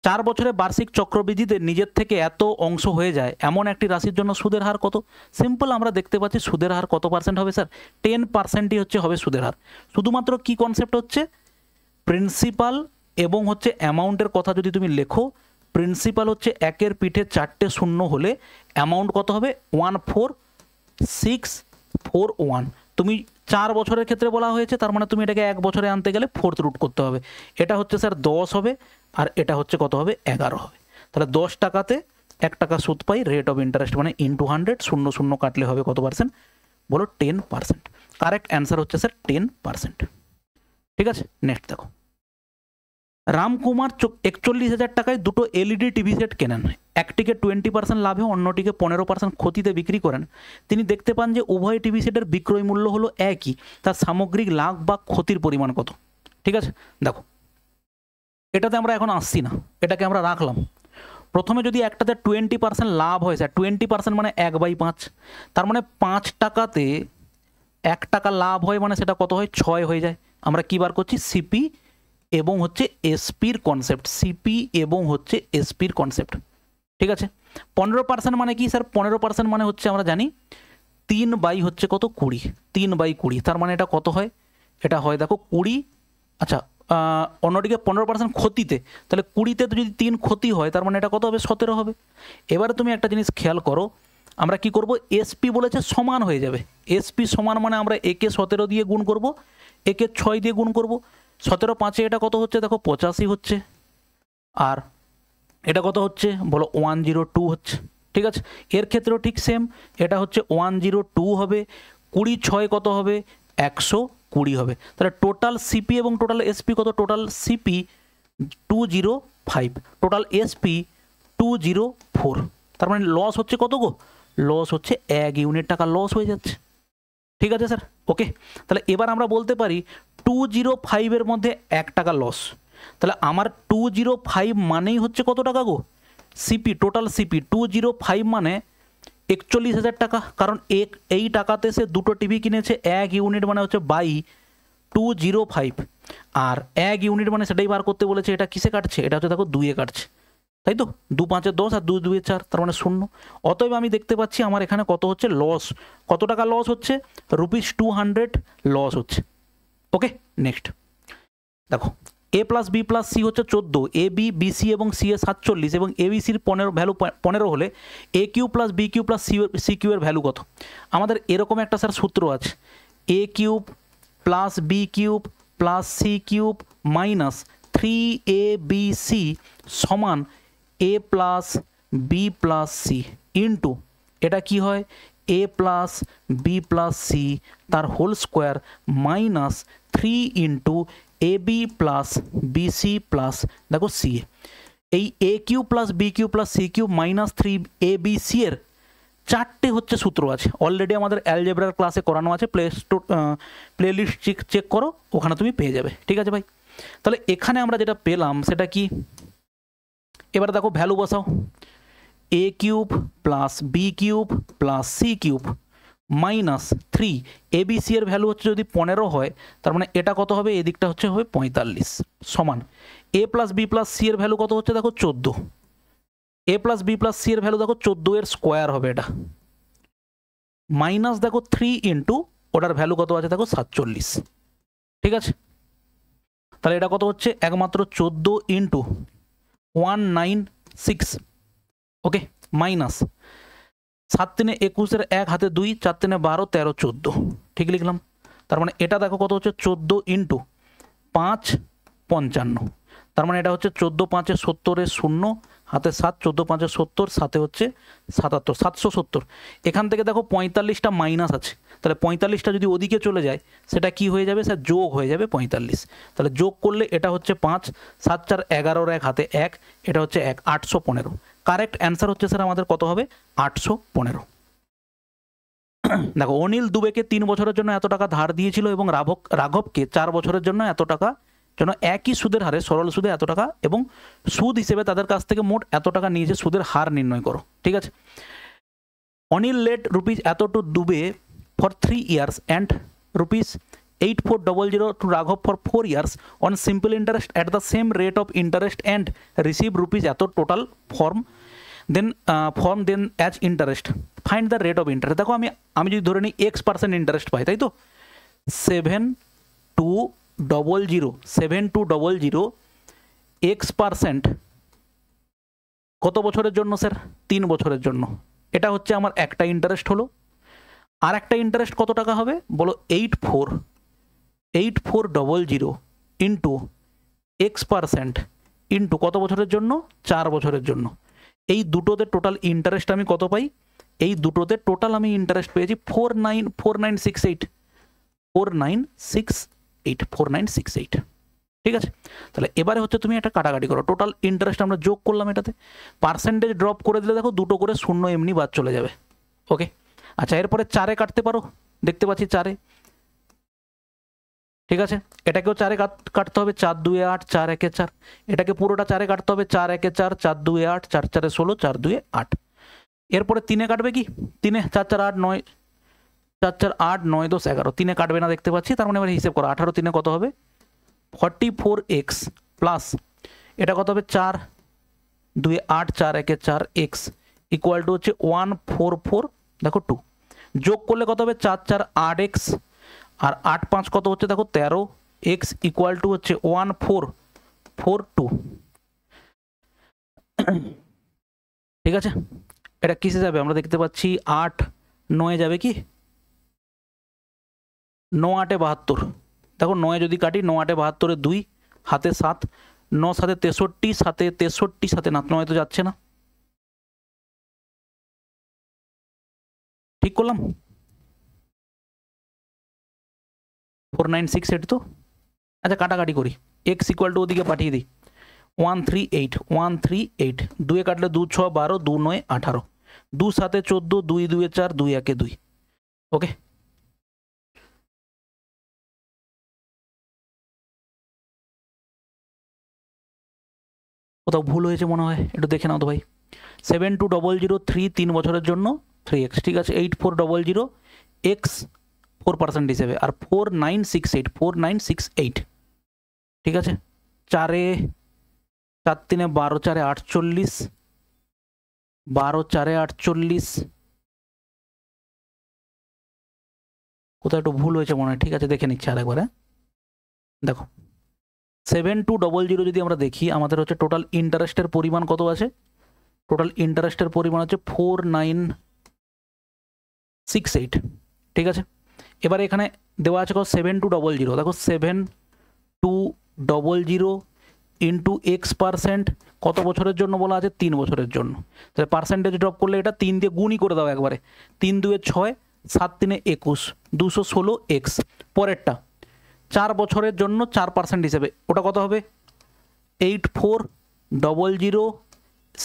4 বছরে বার্ষিক চক্রবৃদ্ধিতে নিজের থেকে এত অংশ হয়ে যায় এমন একটি রাশির জন্য সুদের হার কত। সিম্পল আমরা দেখতে পাচ্ছি সুদের হার কত পার্সেন্ট হবে স্যার 10%ই হচ্ছে হবে সুদের হার। শুধুমাত্র কি কনসেপ্ট হচ্ছে প্রিন্সিপাল এবং হচ্ছে অ্যামাউন্টের কথা যদি তুমি লেখো, প্রিন্সিপাল হচ্ছে 1-এর পিঠে 4টে শূন্য হলে অ্যামাউন্ট কত হবে 14641। তুমি 4 বছরের ক্ষেত্রে বলা হয়েছে, তার মানে তুমি এটাকে 1 বছরে আনতে গেলে 4th রুট করতে হবে। এটা হচ্ছে স্যার 10 হবে আর এটা হচ্ছে কত হবে 11 হবে। তাহলে 10 টাকাতে 1 টাকা সুদ পাই, রেট অফ ইন্টারেস্ট মানে ইন্টু 100, 0 0 কাটলে হবে কত পার্সেন্ট বলো 10%। কারেক্ট অ্যান্সার হচ্ছে স্যার 10%। ঠিক আছে, নেক্সট দেখো, রামকুমার 41,000 টাকায় দুটো এলইডি টিভি সেট কেনেন, একটিকে 20% লাভে অন্যটিকে 15% ক্ষতিতে বিক্রি করেন। তিনি দেখতে পান যে উভয় টিভি সেটের বিক্রয় মূল্য হলো একই, তার সামগ্রিক লাভ বা ক্ষতির পরিমাণ কত। ঠিক আছে, দেখো এটাতে আমরা এখন আসছি না, এটাকে আমরা রাখলাম। প্রথমে যদি একটাতে 20% লাভ হয় স্যার, 20% মানে 1/5, তার মানে 5 টাকাতে 1 টাকা লাভ হয়, মানে সেটা কত হয়, 6 হয়ে যায়। আমরা কী বার করছি, সিপি এবং হচ্ছে এসপির কনসেপ্ট, সিপি এবং হচ্ছে এসপির কনসেপ্ট, ঠিক আছে। 15% মানে কি স্যার, 15% মানে হচ্ছে আমরা জানি 3 হচ্ছে কত, 20, 3/20, তার মানে এটা কত হয়, এটা হয় দেখো 20। আচ্ছা, অন্যদিকে 15% ক্ষতিতে, তাহলে 20তে তো যদি 3 ক্ষতি হয়, তার মানে এটা কত হবে, 17 হবে। এবারে তুমি একটা জিনিস খেয়াল করো, আমরা কি করব, এসপি বলেছে সমান হয়ে যাবে, এসপি সমান মানে আমরা একে 17 দিয়ে গুণ করব, একে 6 দিয়ে গুণ করব, 17 5-এ এটা কত হচ্ছে দেখো 85 হচ্ছে, আর এটা কত হচ্ছে বলো 102 হচ্ছে, ঠিক আছে। এর ক্ষেত্রেও ঠিক সেম, এটা হচ্ছে 102 হবে, 20 6 কত হবে, 120 হবে। তাহলে টোটাল সিপি এবং টোটাল এসপি কত, টোটাল সিপি 205, টোটাল এসপি 204, তার মানে লস হচ্ছে কত গো, লস হচ্ছে 1 ইউনিট টাকা লস হয়ে যাচ্ছে, ঠিক আছে স্যার, ওকে। তাহলে এবার আমরা বলতে পারি 205-এর মধ্যে 1 টাকা লস, তাহলে আমার 205 মানেই হচ্ছে কত টাকা গো, সিপি, টোটাল সিপি 205 মানে 41,000 টাকা, কারণ এই টাকাতে সে দুটো টিভি কিনেছে, 1 ইউনিট মানে হচ্ছে বাই 205, আর 1 ইউনিট মানে সেটাই বার করতে বলেছে, এটা কিসে কাটছে, এটা হচ্ছে দেখো 2-এ কাটছে, তাই তো, 2 5 10 আর 2 2 4, তার মানে 0। অতএব আমি দেখতে পাচ্ছি আমার এখানে কত হচ্ছে লস, কত টাকা লস হচ্ছে, ₹200 লস হচ্ছে, ওকে। নেক্সট দেখো, A plus B plus C হচ্ছে 14, এ বি বিসি এবং সি এ 47 এবং এ বি সির 15 ভ্যালু 15 হলে A cube plus B cube plus C cube এর ভ্যালু কত। আমাদের এরকম একটা স্যার সূত্র আছে, A cube plus B cube plus C cube minus 3abc সমান A plus B plus C into, এটা কি হয়, A plus B plus C তার whole square minus 3 into A B plus BC plus দেখো C A. এই A cube plus B cube plus C cube minus 3abc এর 4টে হচ্ছে সূত্র আছে, অলরেডি আমাদের অ্যালজেব্রার ক্লাসে করানো আছে, প্লেলিস্ট চেক করো, ওখানে তুমি পেয়ে যাবে, ঠিক আছে ভাই। তাহলে এখানে আমরা যেটা পেলাম সেটা কি, এবার দেখো ভ্যালু বসাও, A cube plus B cube plus C cube minus 3abc এর ভ্যালু হচ্ছে যদি 15 হয়, তার মানে এটা কত হবে, এদিকটা হচ্ছে হবে 45 সমান A plus B plus C এর ভ্যালু কত হচ্ছে দেখো 14, এ প্লাস বি প্লাস সি এর ভ্যালু দেখো 14 এর স্কোয়ার হবে এটা, মাইনাস দেখো 3 ইন্টু ওটার ভ্যালু কত আছে দেখো 47, ঠিক আছে। তাহলে এটা কত হচ্ছে, একমাত্র 14 ইন্টু 196, ওকে, মাইনাস 7 3 21 1 হাতে 2, 4 3 12 13 14, ঠিক লিখলাম। তার মানে এটা দেখো কত হচ্ছে 14 ইন্টু 5 55, তার মানে এটা হচ্ছে 14 5 70 0 হাতে 7, 14 5 70, সাথে হচ্ছে 77 770। এখান থেকে দেখো 45টা মাইনাস আছে, তাহলে 45টা যদি ওদিকে চলে যায় সেটা কি হয়ে যাবে স্যার, যোগ হয়ে যাবে 45, তাহলে যোগ করলে এটা হচ্ছে 5 7 4 11 1 হাতে 1, এটা হচ্ছে 1 815। কারেক্ট অ্যান্সার হচ্ছে স্যার আমাদের কত হবে, 815। দেখো, অনিল দুবেকে 3 বছরের জন্য এত টাকা ধার দিয়েছিল এবং রাঘবকে 4 বছরের জন্য এত টাকা জন্য একই সুদের হারে সরল সুদে এত টাকা এবং সুদ হিসেবে তাদের কাছ থেকে মোট এত টাকা নিয়েছে, সুদের হার নির্ণয় করো, ঠিক আছে। অনিল লেট রুপিস এত to Dubey for 3 years and ₹8400 to Raghav for 4 years on simple interest at the same rate of interest and receive rupees এত total from them as interest, find the rate of interest. দেখো আমি যদি ধরে নিই x% interest পাই, তাই তো 7200 x% কত বছরের জন্য স্যার, 3 বছরের জন্য, এটা হচ্ছে আমার একটা ইন্টারেস্ট হলো, আর একটা ইন্টারেস্ট কত টাকা হবে বলো, 8400 ইন্টু x% ইন্টু কত বছরের জন্য, 4 বছরের জন্য। এই দুটোতে টোটাল ইন্টারেস্ট আমি কত পাই, এই দুটোতে টোটাল আমি ইন্টারেস্ট পেয়েছি 4968, ঠিক আছে। তাহলে এবারে হচ্ছে তুমি একটা কাটাকাটি করো, টোটাল ইন্টারেস্ট আমরা যোগ করলাম, এটাতে পার্সেন্টেজ ড্রপ করে দিলে দেখো দুটো করে শূন্য এমনি বাদ চলে যাবে, ওকে। আচ্ছা, এরপরে 4-এ কাটতে পারো, দেখতে পাচ্ছি 4-এ ঠিক আছে, এটাকেও 4-এ কাটতে হবে, 4 2 8, 4 1 4। এটাকে পুরোটা 4-এ কাটতে হবে, 4 1 4, 4 2 8, 4 4 16, 4 2 8। এরপরে 3-এ কাটবে কি, 3-এ 4 4 8 9, 4 4 8 9 10 11, 3-এ কাটবে না দেখতে পাচ্ছি। তার মানে এবার হিসেব করো, 18 3-এ কত হবে 44x প্লাস এটা কত হবে 4 2 8, 4 1 4 x ইকুয়াল টু হচ্ছে 144 দেখো 2, যোগ করলে কত হবে 4 4 8x আর 8 5 কত হচ্ছে দেখো 13x ইকুয়াল টু হচ্ছে 1442। ঠিক আছে, এটা কিসে যাবে আমরা দেখতে পাচ্ছি 8 9 যাবে কি 9 8 72, দেখো 9 যদি কাটি 9 8 72 2 হাতে 7, 9 7 63, 7 63 7 না 9 তো যাচ্ছে না, ঠিক করলাম 4968 তো। আচ্ছা কাটাকাটি করি, x ইকুয়াল টু ওদিকে পাঠিয়ে দিই 138 138, 2-এ কাটলে 2 6 12, 2 9 18, 2 7 14, 2 2 4, 2 1 2। ওকে, কোথাও ভুল হয়েছে মনে হয়, একটু দেখে নাও তো ভাই। 72003 3 বছরের জন্য 3x, ঠিক আছে 8400 x 4% হিসেবে, আর 4968 ঠিক আছে। 4-এ 4 3-এ 12, 4-এ 48, 12 4-এ 48, কোথাও একটু ভুল হয়েছে মনে হয়, ঠিক আছে দেখে নিচ্ছি আরেকবার। দেখো 7200 যদি আমরা দেখি, আমাদের হচ্ছে টোটাল ইন্টারেস্টের পরিমাণ কত আছে, টোটাল ইন্টারেস্টের পরিমাণ হচ্ছে 4968, ঠিক আছে। এবার এখানে দেওয়া আছে কত 7200, দেখো 7200 ইন্টু x% কত বছরের জন্য বলা আছে 3 বছরের জন্য, তাহলে পার্সেন্টেজ ড্রপ করলে এটা 3 দিয়ে গুণই করে দাও একবারে, 3 2 6, 7 3 21, 216x। পরেরটা 4 বছরের জন্য 4% হিসেবে, ওটা কত হবে 8400,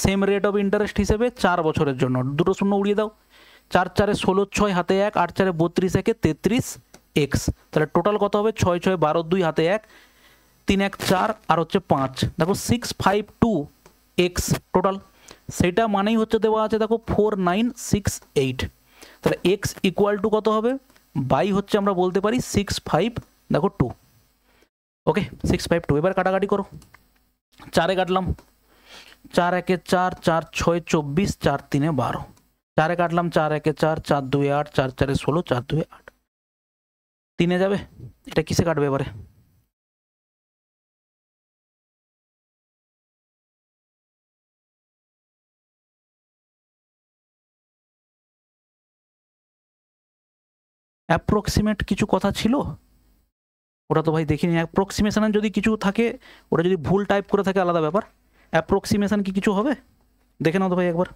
সেম রেট অফ ইন্টারেস্ট হিসেবে 4 বছরের জন্য, দুটো শূন্য উড়িয়ে দাও, 4 4 16 6 হাতে 1, 8 4 32 1 33x, তাহলে টোটাল কত হবে 6 6 12 2 হাতে 1, 3 1 4 আর হচ্ছে 5, দেখো 652x টোটাল, সেটা মানেই হচ্ছে দেওয়া আছে দেখো 4968, তাহলে x ইকুয়াল টু কত হবে বাই হচ্ছে আমরা বলতে পারি 65 দেখো 2। ওকে 652, এবার কাটাকাটি করো, 4-এ কাটলাম 4 1 4, 4 6 24, 4 3 12, 4-এ কাটলাম 4 1 4, 4 2 8, 4 4 16, 4 2 8, 3-এ যাবে, এটা কিসে কাটবে এবারে অ্যাপ্রক্সিমেট কিছু কথা ছিল, ওটা তো ভাই দেখিনি। অ্যাপ্রক্সিমেশন যদি কিছু থাকে, ওটা যদি ভুল টাইপ করে থাকে আলাদা ব্যাপার, অ্যাপ্রক্সিমেশন কি কিছু হবে দেখে নাও তো ভাই একবার।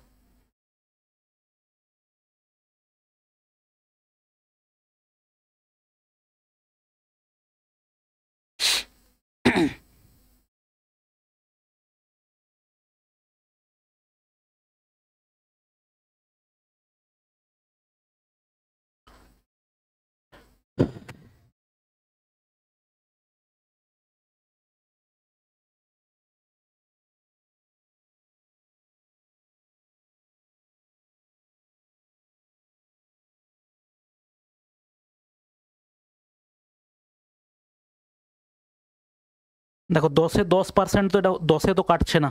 দেখো 10-এ 10%, তো এটা 10-এ তো কাটছে না,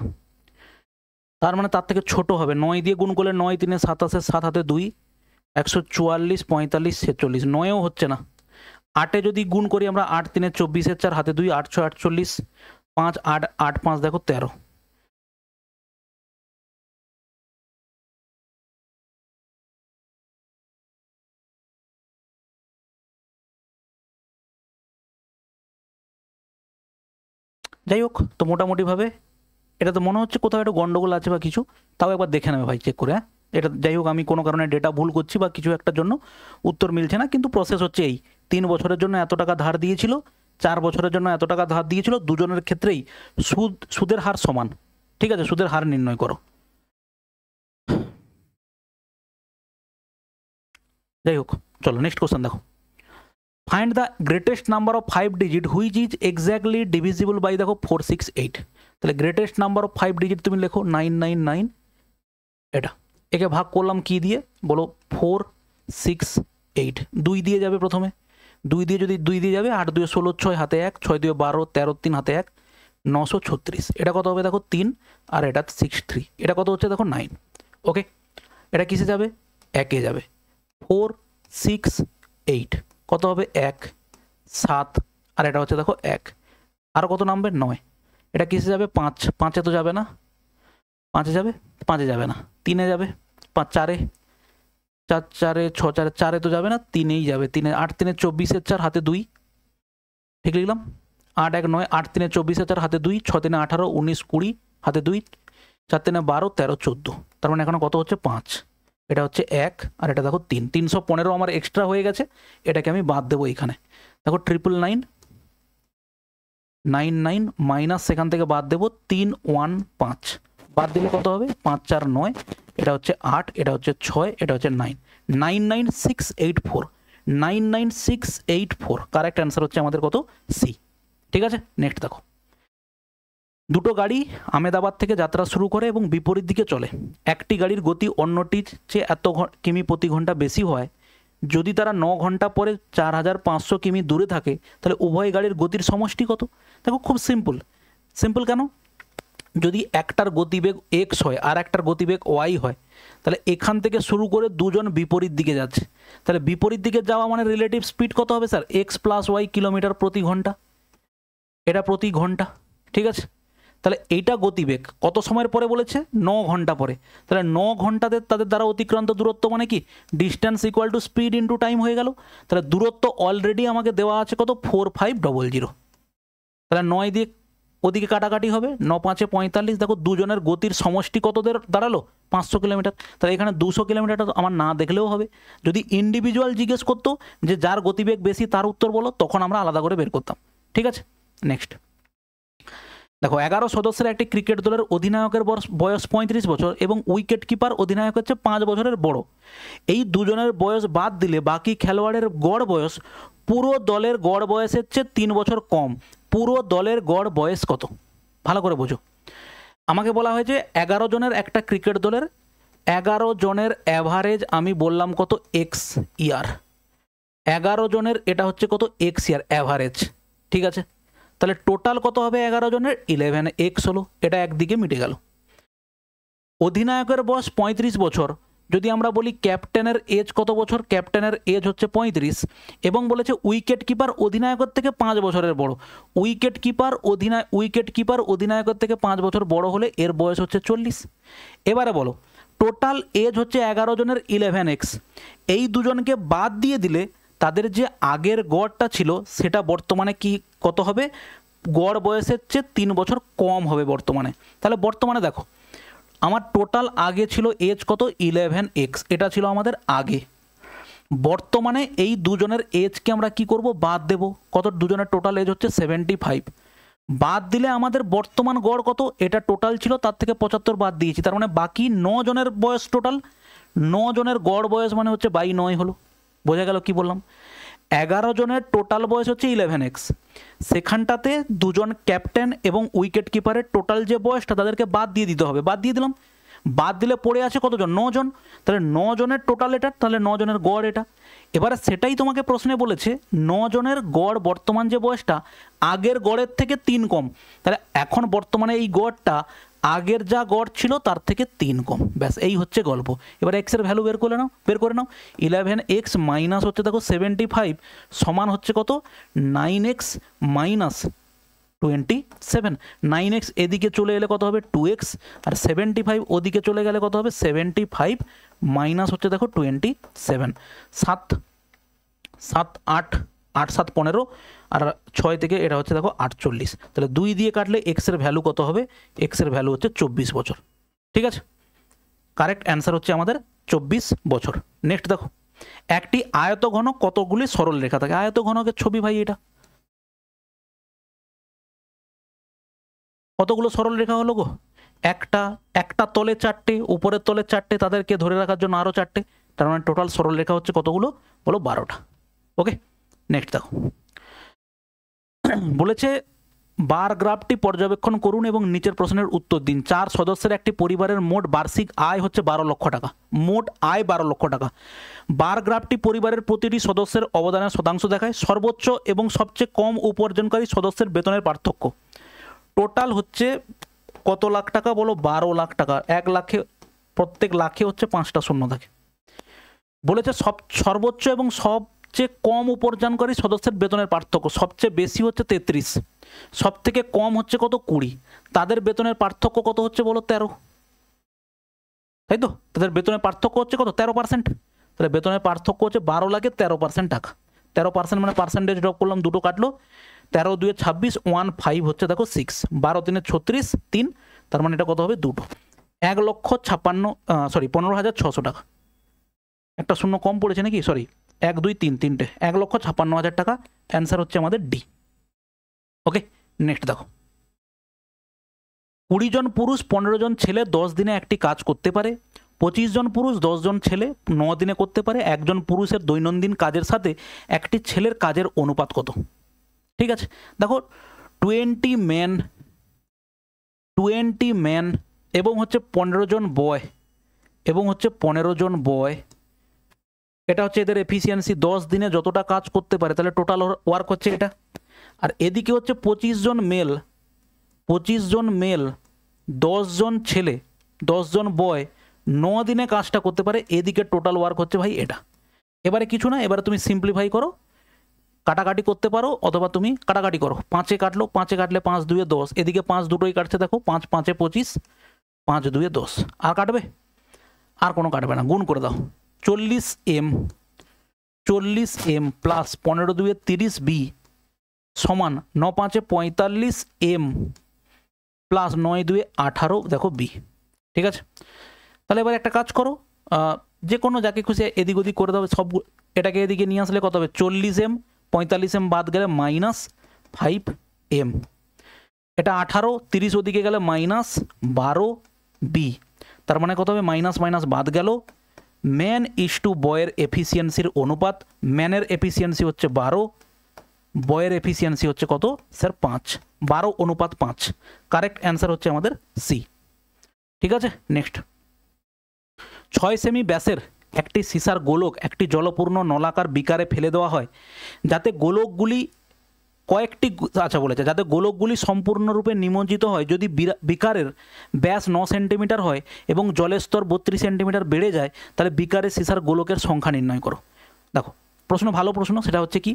তার মানে তার থেকে ছোট হবে, 9 দিয়ে গুণ করলে 9 3 27, 7 হাতে 2, 144 45 46, 9-এও হচ্ছে না। 8-এ যদি গুণ করি আমরা 8 3 24, 4 হাতে 2, 8 6 48, 5 8 8 5 দেখো 13। যাই হোক, তো মোটামুটিভাবে এটা তো মনে হচ্ছে কোথাও একটা গন্ডগোল আছে বা কিছু, তাও একবার দেখে নেবে ভাই চেক করে। হ্যাঁ, এটা যাই হোক, আমি কোনো কারণে ডেটা ভুল করছি বা কিছু একটার জন্য উত্তর মিলছে না, কিন্তু প্রসেস হচ্ছে এই 3 বছরের জন্য এত টাকা ধার দিয়েছিল, 4 বছরের জন্য এত টাকা ধার দিয়েছিল, দুজনের ক্ষেত্রেই সুদের হার সমান, ঠিক আছে, সুদের হার নির্ণয় করো। যাই হোক, চলো নেক্সট কোশ্চেন দেখো। Find the greatest number of 5 digit which is exactly divisible by দেখো 468। তাহলে গ্রেটেস্ট নাম্বার অফ 5 ডিজিট তুমি লেখো 999, এটা একে ভাগ করলাম কি দিয়ে বলো 468, 2 দিয়ে যাবে প্রথমে, 2 দিয়ে যদি 2 দিয়ে যাবে 8 2 16 6 হাতে 1 6 2 12 13 3 হাতে 1 936, এটা কত হবে দেখো 3 আর এটা 63, এটা কত হচ্ছে দেখো 9। ওকে, এটা কিসে যাবে 1 এ যাবে 468, কত হবে 1 7 আর এটা হচ্ছে দেখো 1 আর কত নামবে 9, এটা কিসে যাবে 5 5 এ তো যাবে না, 5 এ যাবে 5 এ যাবে না, 3 এ যাবে 5 4 এ 4 4 এ 6 4 4 এ তো যাবে না, 3 এই যাবে, 3 8 3 24 4 হাতে 2, ঠিক লিখলাম 8 1 9 8 3 24 4 হাতে 2 6 3 18 19 20 হাতে 2 4 3 12 13 14, তার মানে এখন কত হচ্ছে 5, এটা হচ্ছে 1 আর এটা দেখো 3, 315 আমার এক্সট্রা হয়ে গেছে, এটাকে আমি বাদ দেবো এখানে দেখো 999 99 মাইনাস সেখান থেকে বাদ দেবো 315, বাদ দিলে কত হবে 5 4 9, এটা হচ্ছে 8 এটা হচ্ছে 6 এটা হচ্ছে 9, 99684, 99684 কারেক্ট অ্যান্সার হচ্ছে আমাদের কত সি। ঠিক আছে, নেক্সট দেখো, দুটো গাড়ি আহমেদাবাদ থেকে যাত্রা শুরু করে এবং বিপরীত দিকে চলে, একটি গাড়ির গতি অন্যটির চেয়ে এত কিমি প্রতি ঘন্টা বেশি হয়, যদি তারা 9 ঘন্টা পরে 4500 কিমি দূরে থাকে তাহলে উভয় গাড়ির গতির সমষ্টি কত? দেখো খুব সিম্পল, সিম্পল কেন, যদি একটার গতিবেগ এক্স হয় আর একটার গতিবেগ ওয়াই হয় তাহলে এখান থেকে শুরু করে দুজন বিপরীত দিকে যাচ্ছে, তাহলে বিপরীত দিকে যাওয়া মানে রিলেটিভ স্পিড কত হবে sir X plus Y kilometre প্রতি ঘন্টা, এটা প্রতি ঘন্টা। ঠিক আছে, তাহলে এইটা গতিবেগ কত সময়ের পরে বলেছে 9 ঘন্টা পরে, তাহলে 9 ঘন্টাতে তাদের দ্বারা অতিক্রান্ত দূরত্ব মানে কি distance equal to speed into time হয়ে গেল, তাহলে দূরত্ব অলরেডি আমাকে দেওয়া আছে কত 4500, তাহলে 9 দিয়ে ওদিকে কাটাকাটি হবে 9 5 45, দেখো দুজনের গতির সমষ্টি কত দাঁড়ালো 500 কিলোমিটার, তাহলে এখানে 200 কিলোমিটারটা আমার না দেখলেও হবে, যদি ইন্ডিভিজুয়াল জিজ্ঞেস করতো যে যার গতিবেগ বেশি তার উত্তর বলো তখন আমরা আলাদা করে বের করতাম। ঠিক আছে, নেক্সট দেখো 11 সদস্যের একটি ক্রিকেট দলের অধিনায়কের বয়স 35 বছর এবং উইকেট কিপার অধিনায়ক হচ্ছে 5 বছরের বড়, এই দুজনের বয়স বাদ দিলে বাকি খেলোয়াড়ের গড় বয়স পুরো দলের গড় বয়সের চেয়ে 3 বছর কম, পুরো দলের গড় বয়স কত? ভালো করে বোঝো, আমাকে বলা হয়েছে 11 জনের একটা ক্রিকেট দলের 11 জনের অ্যাভারেজ আমি বললাম কত এক্স ইয়ার, 11 জনের এটা হচ্ছে কত এক্স ইয়ার অ্যাভারেজ। ঠিক আছে, তাহলে টোটাল কত হবে 11 জনের 11x হলো, এটা একদিকে মিটে গেল। অধিনায়কের বয়স 35 বছর, যদি আমরা বলি ক্যাপ্টেনের এজ কত বছর, ক্যাপ্টেনের এজ হচ্ছে 35 এবং বলেছে উইকেট কিপার অধিনায়কের থেকে 5 বছরের বড়, উইকেট কিপার অধিনায়কের থেকে 5 বছর বড় হলে এর বয়স হচ্ছে 40। এবারে বলো টোটাল এজ হচ্ছে 11 জনের 11x, এই দুজনকে বাদ দিয়ে দিলে তাদের যে আগের গড়টা ছিল সেটা বর্তমানে কি কত হবে, গড় বয়সের চেয়ে 3 বছর কম হবে বর্তমানে। তাহলে বর্তমানে দেখো আমার টোটাল আগে ছিল এজ কত 11x, এটা ছিল আমাদের আগে, বর্তমানে এই দুজনের এজকে আমরা কি করব বাদ দেব, কত দুজনের টোটাল এজ হচ্ছে 75, বাদ দিলে আমাদের বর্তমান গড় কত, এটা টোটাল ছিল তার থেকে 75 বাদ দিয়েছি, তার মানে বাকি 9 জনের বয়স টোটাল 9 জনের গড় বয়স মানে হচ্ছে 9 হলো, বোঝা গেল কি বললাম, 11 জনের টোটাল বয়স হচ্ছে 11x, সেখানটাতে দুজন ক্যাপ্টেন এবং উইকেট কিপারের টোটাল যে বয়সটা তাদেরকে বাদ দিয়ে দিতে হবে, বাদ দিয়ে দিলাম, বাদ দিলে পড়ে আছে কতজন 9 জন, তাহলে 9 জনের টোটাল এটা, তাহলে 9 জনের গড় এটা। এবারে সেটাই তোমাকে প্রশ্নে বলেছে 9 জনের গড় বর্তমান যে বয়সটা আগের গড়ের থেকে 3 কম, তাহলে এখন বর্তমানে এই গড়টা আগের যা গড় ছিল তার থেকে 3 কম, ব্যাস এই হচ্ছে গল্প। এবার এক্সের ভ্যালু বের করে নাও 11x মাইনাস হচ্ছে দেখো 75 সমান হচ্ছে কত 9x মাইনাস 27, 9x এদিকে চলে এলে কত হবে 2x আর 75 ওদিকে চলে গেলে কত হবে 75 মাইনাস হচ্ছে দেখো 27, 7 7 8 8 7 15 আর 6 থেকে এটা হচ্ছে দেখো 48, তাহলে 2 দিয়ে কাটলে এক্সের ভ্যালু কত হবে, এক্সের ভ্যালু হচ্ছে 24 বছর। ঠিক আছে, কারেক্ট অ্যান্সার হচ্ছে আমাদের 24 বছর। নেক্সট দেখো একটি আয়তঘন কতগুলি সরল রেখা থাকে, আয়তঘনকের ছবি ভাই এটা কতগুলো সরল রেখা হলো গো, একটা তলে 4টে উপরের তলে 4টে, তাদেরকে ধরে রাখার জন্য আরও 4টে, তার মানে টোটাল সরল রেখা হচ্ছে কতগুলো বলো 12টা। ওকে, নেক্সট দেখো বলেছে বার গ্রাফটি পর্যবেক্ষণ করুন এবং নিচের প্রশ্নের উত্তর দিন। 4 সদস্যের একটি পরিবারের মোট বার্ষিক আয় হচ্ছে 12 লক্ষ টাকা। মোট আয় 12 লক্ষ টাকা। বার গ্রাফটি পরিবারের প্রতিটি সদস্যের অবদানের শতাংশ দেখায়। সর্বোচ্চ এবং সবচেয়ে কম উপার্জনকারী সদস্যের বেতনের পার্থক্য। টোটাল হচ্ছে কত লাখ টাকা বলো? 12 লাখ টাকা। 1 লাখে প্রত্যেক লাখে হচ্ছে 5টা শূন্য থাকে। বলেছে সর্বোচ্চ এবং সবচেয়ে কম উপার্জনকারী সদস্যের বেতনের পার্থক্য। সবচেয়ে বেশি হচ্ছে 33, সব থেকে কম হচ্ছে কত? 20। তাদের বেতনের পার্থক্য কত হচ্ছে বলো? 13, তাই তো? তাদের বেতনের পার্থক্য হচ্ছে কত? 13%। তাহলে বেতনের পার্থক্য হচ্ছে 12 লাখে 13% টাকা। 13% মানে পার্সেন্টেজ ড্রপ করলাম, দুটো কাটলো। 13 2 26, 15 হচ্ছে দেখো 6, 12 3 36, 3, তার মানে এটা কত হবে? দুটো। 15,600 টাকা। একটা শূন্য কম পড়েছে নাকি? সরি, 1 2 3 তিনটে, 1,56,000 টাকা। অ্যান্সার হচ্ছে আমাদের ডি। ওকে, নেক্সট দেখো 20 জন পুরুষ 15 জন ছেলে 10 দিনে একটি কাজ করতে পারে। 25 জন পুরুষ 10 জন ছেলে 9 দিনে করতে পারে। একজন পুরুষের দৈনন্দিন কাজের সাথে একটি ছেলের কাজের অনুপাত কত? ঠিক আছে, দেখো 20 ম্যান এবং হচ্ছে 15 জন বয় এবং হচ্ছে 15 জন বয়, এটা হচ্ছে এদের এফিসিয়েন্সি। 10 দিনে যতটা কাজ করতে পারে, তাহলে টোটাল ওয়ার্ক হচ্ছে এটা। আর এদিকে হচ্ছে 25 জন মেল, 10 জন ছেলে, 10 জন বয় 9 দিনে কাজটা করতে পারে। এদিকে টোটাল ওয়ার্ক হচ্ছে ভাই এটা। এবারে কিছু না, এবারে তুমি সিম্পলিফাই করো, কাটাকাটি করতে পারো, অথবা তুমি কাটাকাটি করো। 5 কাটলো, 5 কাটলে 5 2 10, এদিকে 5 দুটোই কাটছে দেখো, 5 5 25, 5 2 10। আর কাটবে? আর কোনো কাটবে না, গুণ করে দাও। 40 m প্লাস 15 2 30 b সমান 9 5 45 m প্লাস 9 2 18 দেখো বি। ঠিক আছে, তাহলে এবার একটা কাজ করো, যে কোনো যাকে খুশি এদিক ওদিক করে দাও। সব এটাকে এদিকে নিয়ে আসলে কত হবে? 40 m, 45 m বাদ গেলে -5 m, এটা 18, 30 ওদিকে গেলে -12 b, তার মানে কত হবে? মাইনাস মাইনাস বাদ গেল। ম্যান ইস টু বয়ের এফিসিয়েন্সির অনুপাত, ম্যানের এফিসিয়েন্সি হচ্ছে 12, বয়ের এফিসিয়েন্সি হচ্ছে কত স্যার? 5, 12:5। কারেক্ট অ্যান্সার হচ্ছে আমাদের সি। ঠিক আছে, নেক্সট 6 সেমি ব্যাসের একটি সিসার গোলক একটি জলপূর্ণ নলাকার বিকারে ফেলে দেওয়া হয়, যাতে গোলকগুলি যাতে গোলকগুলি সম্পূর্ণরূপে নিমজ্জিত হয়। যদি বিকারের ব্যাস 9 সেন্টিমিটার হয় এবং জলের স্তর 32 সেন্টিমিটার বেড়ে যায়, তাহলে বিকারে সিসার গোলকের সংখ্যা নির্ণয় করো। দেখো প্রশ্ন, ভালো প্রশ্ন। সেটা হচ্ছে কি,